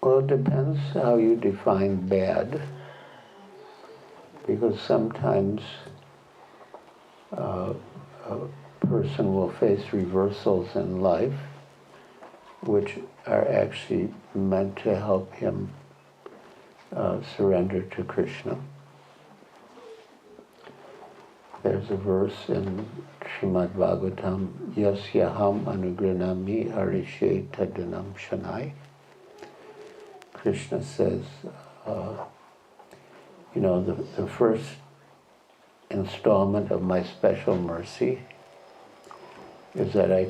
Well, it depends how you define bad, because sometimes a person will face reversals in life which are actually meant to help him surrender to Krishna. There's a verse in Srimad Bhagavatam, Yasyaham anugranami harishe tadinam shanai. Krishna says, the first installment of my special mercy is that I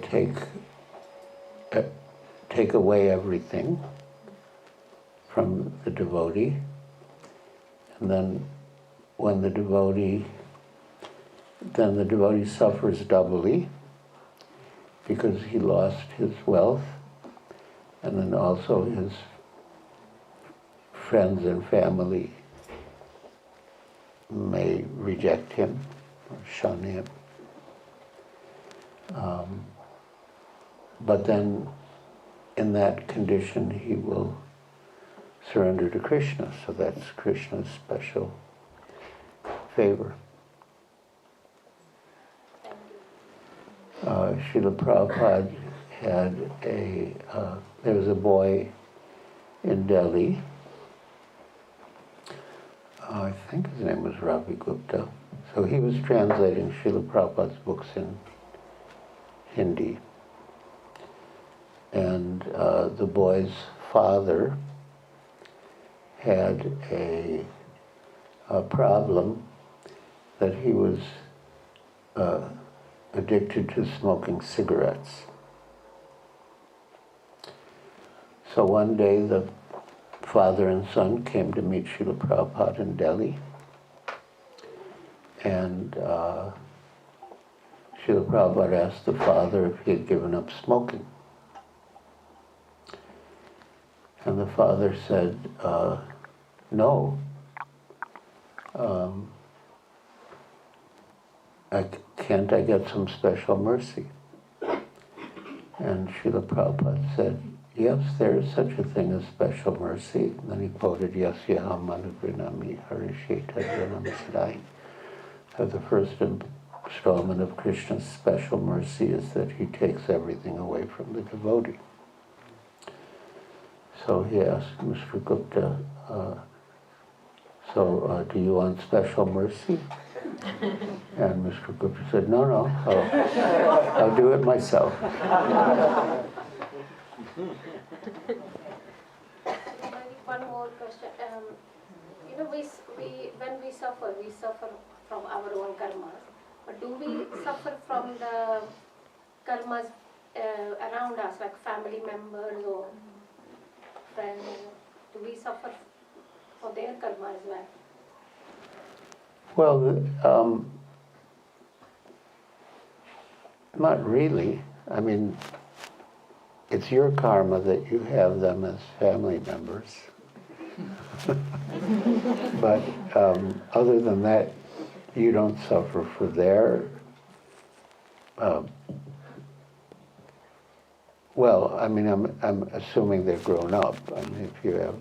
take away everything from the devotee, and then when the devotee suffers doubly because he lost his wealth, and then also his friends and family may reject him or shun him. But then in that condition he will surrender to Krishna, so that's Krishna's special favor. Srila Prabhupada had there was a boy in Delhi, I think his name was Ravi Gupta. So he was translating Srila Prabhupada's books in Hindi. And the boy's father had a problem that he was addicted to smoking cigarettes. So one day the father and son came to meet Srila Prabhupada in Delhi, and Srila Prabhupada asked the father if he had given up smoking. And the father said, no. Can't I get some special mercy? And Srila Prabhupada said, yes, there is such a thing as special mercy. And then he quoted, Yasyaham anugranami harishe tadjanam sadai. The first installment of Krishna's special mercy is that he takes everything away from the devotee. So he asked Mr. Gupta, do you want special mercy? And Mr. Gupta said, no, I'll do it myself. One more question. When we suffer from our own karmas. But do we suffer from the karmas around us, like family members or friends? Do we suffer for their karma as well? Well, not really. I mean, it's your karma that you have them as family members. But other than that, you don't suffer for their... well, I mean, I'm assuming they're grown up. I mean, if you have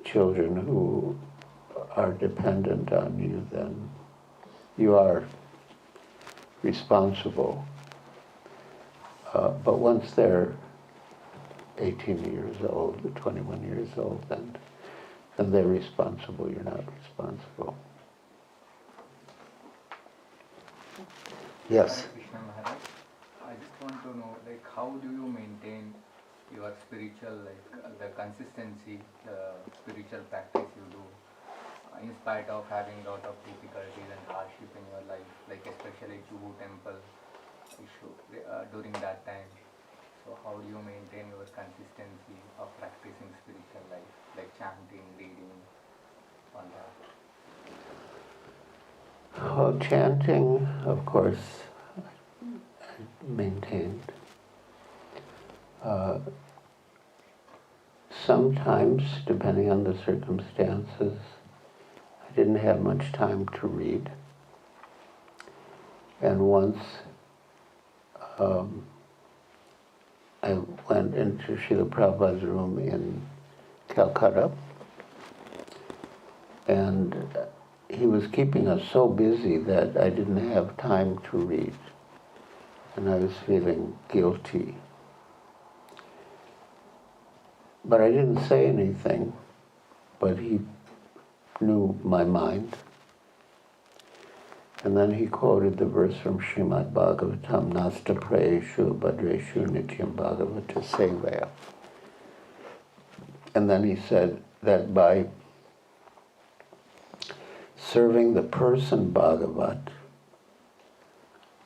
children who are dependent on you, then you are responsible. But once they're 18 years old, 21 years old, then they're responsible. You're not responsible. Yes. Krishna Maharaj. I just want to know, like, how do you maintain your spiritual, like, the consistency, the spiritual practice you do, in spite of having a lot of difficulties and hardship in your life, like especially Juhu temple issue during that time. So how do you maintain your consistency of practicing spiritual life, like chanting, reading, all that? Well, chanting, of course, maintained. Sometimes, depending on the circumstances, I didn't have much time to read. And once I went into Srila Prabhupada's room in Calcutta, and he was keeping us so busy that I didn't have time to read. And I was feeling guilty. But I didn't say anything, but he knew my mind. And then he quoted the verse from Srimad Bhagavatam, Nasta Prayeshu Bhadreshu Nityam Bhagavata Sevaya. And then he said that by serving the person Bhagavat,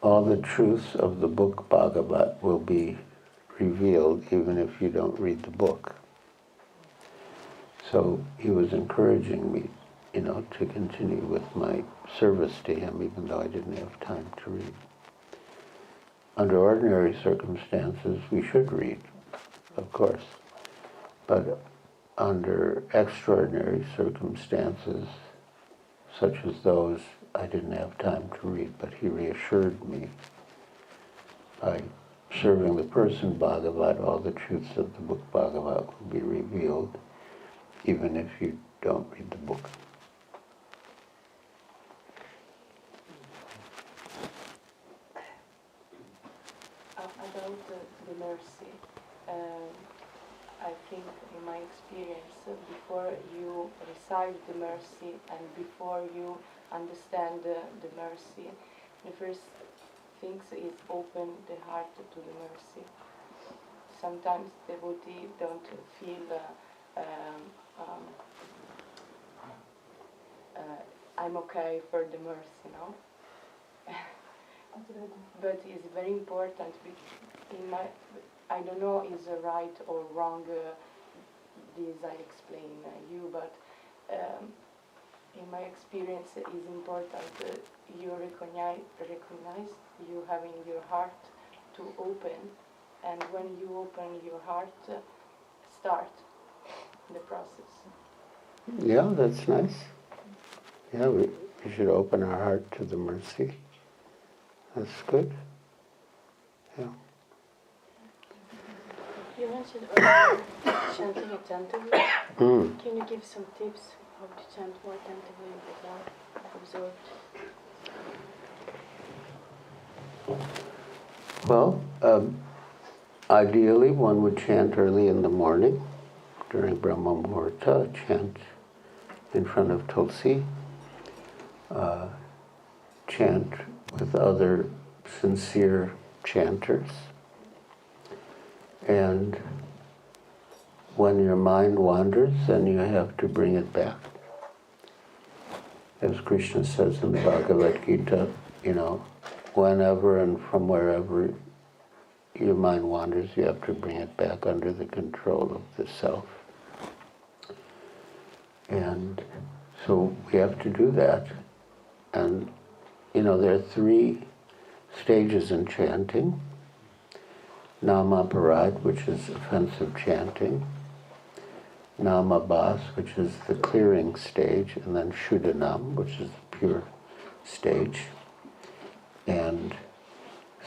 all the truths of the book Bhagavat will be revealed even if you don't read the book. So he was encouraging me, to continue with my service to him even though I didn't have time to read. Under ordinary circumstances, we should read, of course. But under extraordinary circumstances, such as those, I didn't have time to read, but he reassured me by serving the person Bhagavat, all the truths of the book Bhagavat will be revealed, even if you don't read the book. About the mercy, I think in my experience, before you receive the mercy and before you understand the mercy, the first thing is open the heart to the mercy. Sometimes devotees don't feel I'm okay for the mercy, no? But it's very important. I don't know is right or wrong. This I explain you, but in my experience, it is important. You recognize you having your heart to open, and when you open your heart, start the process. Yeah, that's nice. Yeah, we should open our heart to the mercy. That's good. Yeah. You mentioned earlier chanting attentively. Can you give some tips how to chant more attentively without absorbed? Well, ideally one would chant early in the morning during Brahma Muhurta, chant in front of Tulsi, chant with other sincere chanters. And when your mind wanders, then you have to bring it back. As Krishna says in the Bhagavad Gita, whenever and from wherever your mind wanders, you have to bring it back under the control of the self. And so we have to do that. And, there are 3 stages in chanting. Namaparad, which is offensive chanting. Namabhas, which is the clearing stage. And then Shuddhanam, which is the pure stage. And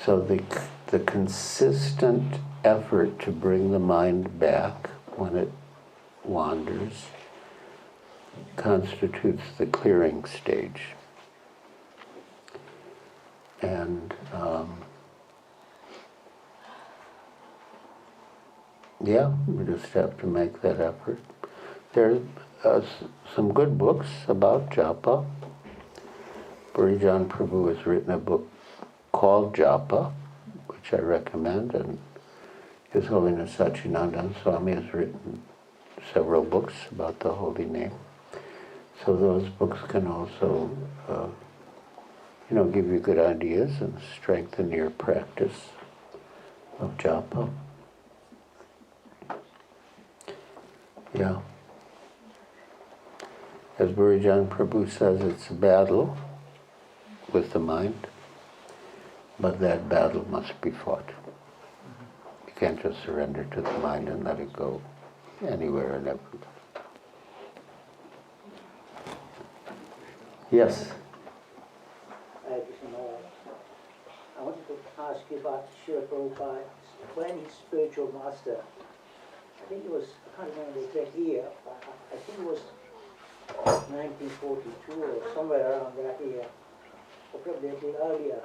so the consistent effort to bring the mind back when it wanders constitutes the clearing stage. And we just have to make that effort. There are some good books about japa. Burijan Prabhu has written a book called japa, which I recommend, and His Holiness Sachinanda Swami has written several books about the holy name. So those books can also, give you good ideas and strengthen your practice of japa. Yeah. As Bhurijan Prabhu says, it's a battle with the mind, but that battle must be fought. You can't just surrender to the mind and let it go anywhere and everywhere. Yes? I wanted to ask you about Srila Prabhupada. When his spiritual master, I think it was, I can't remember the exact year, but I think it was 1942 or somewhere around that year, or probably a little earlier.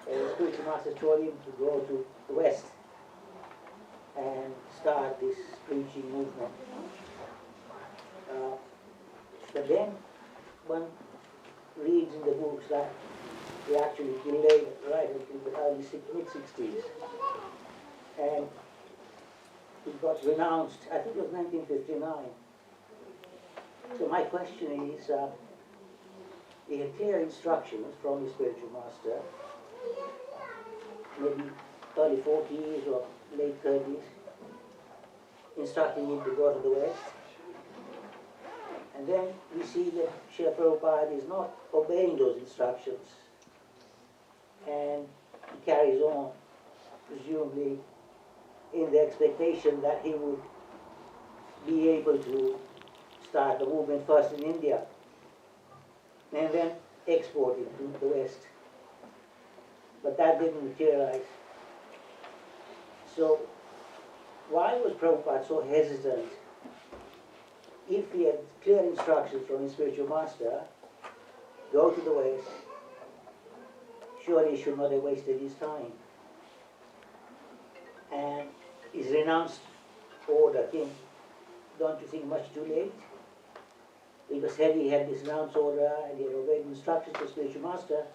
The spiritual master told him to go to the West and start this preaching movement. But then one reads in the books that he actually delayed right until the early mid-60s. And he got renounced, I think it was 1959. So my question is, he had clear instructions from his spiritual master, maybe early 40s or late 30s, instructing him to go to the West. And then we see that Srila Prabhupada is not obeying those instructions, and he carries on, presumably in the expectation that he would be able to start the movement first in India and then export it to the West. But that didn't materialize. So why was Prabhupada so hesitant? If he had clear instructions from his spiritual master, go to the West, surely he should not have wasted his time. And his renounced order came, don't you think, much too late? Because had he had this renounced order and he had obeyed instructions of spiritual master,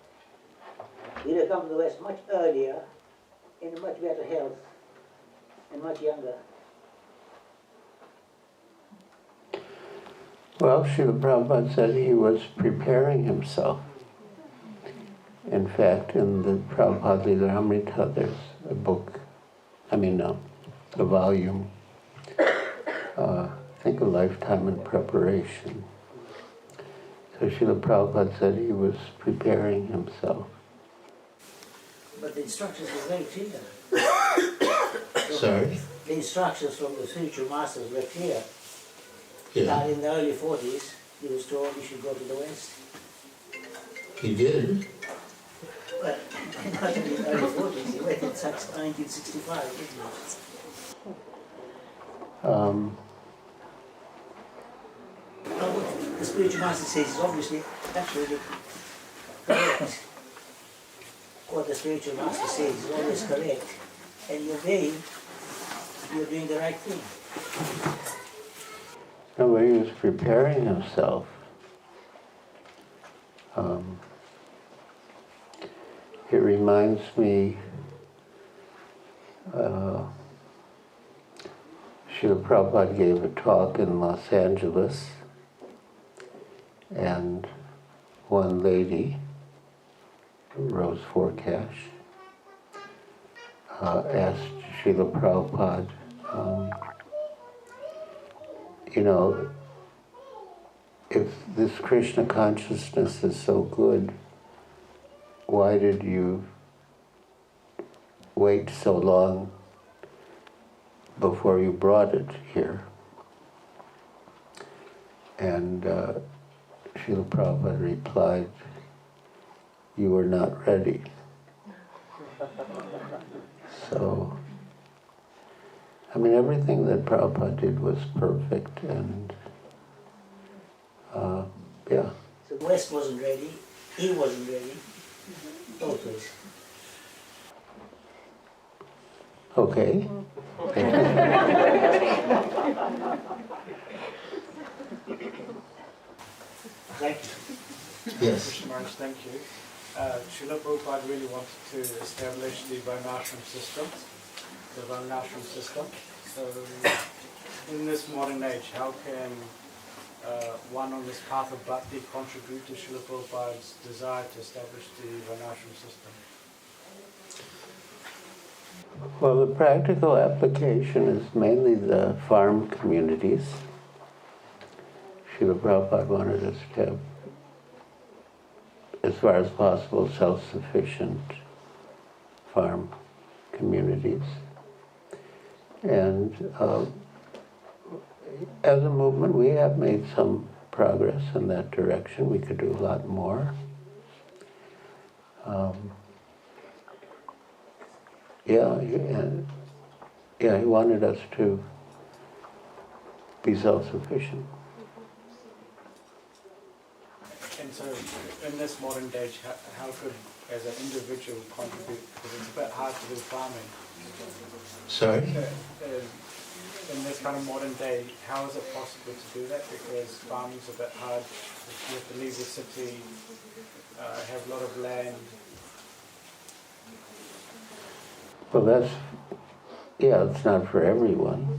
he would have come to the West much earlier, in much better health, and much younger. Well, Srila Prabhupada said he was preparing himself. In fact, in the Prabhupada Lilamrita, there's a book, a volume, I think A Lifetime in Preparation. So Srila Prabhupada said he was preparing himself. But the instructions were very clear. Sorry? The instructions from the spiritual masters were clear. Yeah. That in the early 40s, he was told he should go to the West. He did? Well, not in the early 40s, he went in 1965, didn't he? What the spiritual master says is obviously absolutely correct. What the spiritual master says is always correct. And you obey, you're doing the right thing. So when he was preparing himself, it reminds me, Srila Prabhupada gave a talk in Los Angeles, and one lady, Rose Forcash, asked Srila Prabhupada, if this Krishna consciousness is so good, why did you wait so long before you brought it here? And Srila Prabhupada replied, you were not ready. So, everything that Prabhupada did was perfect, and yeah. So the West wasn't ready, he wasn't ready, both ways. Okay. Thank you. Yes. Krishna Maharaj, thank you. Srila Prabhupada really wanted to establish the Varnashram system, So, in this modern age, how can one on this path of bhakti contribute to Srila Prabhupada's desire to establish the Varnashram system? Well, the practical application is mainly the farm communities. Srila Prabhupada wanted us to have, as far as possible, self-sufficient farm communities. And as a movement, we have made some progress in that direction. We could do a lot more. He wanted us to be self-sufficient. And so, in this modern age, how could, as an individual, contribute? Because it's a bit hard to do farming. Sorry? In this kind of modern day, how is it possible to do that? Because farming's a bit hard. You have to leave the city, have a lot of land. Well, it's not for everyone.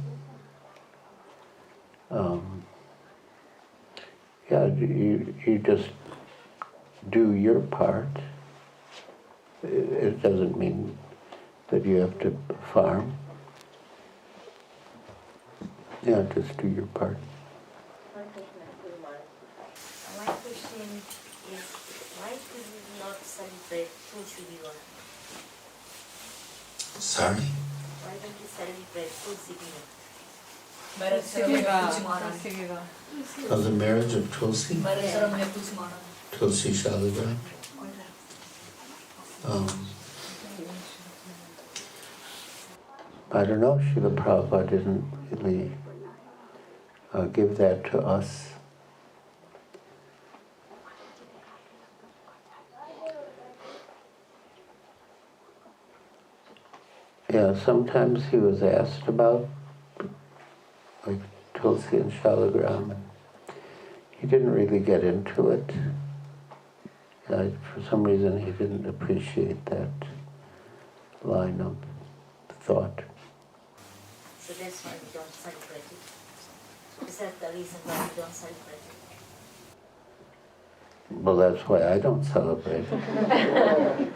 You just do your part. It doesn't mean that you have to farm. Just do your part. My question is, why do we not celebrate Tulsi Viva? Sorry? Why don't we celebrate Tulsi Viva? Of the marriage of Tulsi? Tulsi Shaligram? I don't know, Srila Prabhupada didn't really give that to us. Sometimes he was asked about like Tulsi and Shaligram, and he didn't really get into it. For some reason he didn't appreciate that line of thought. So that's why we don't celebrate it. Is that the reason why we don't celebrate it? Well, that's why I don't celebrate it.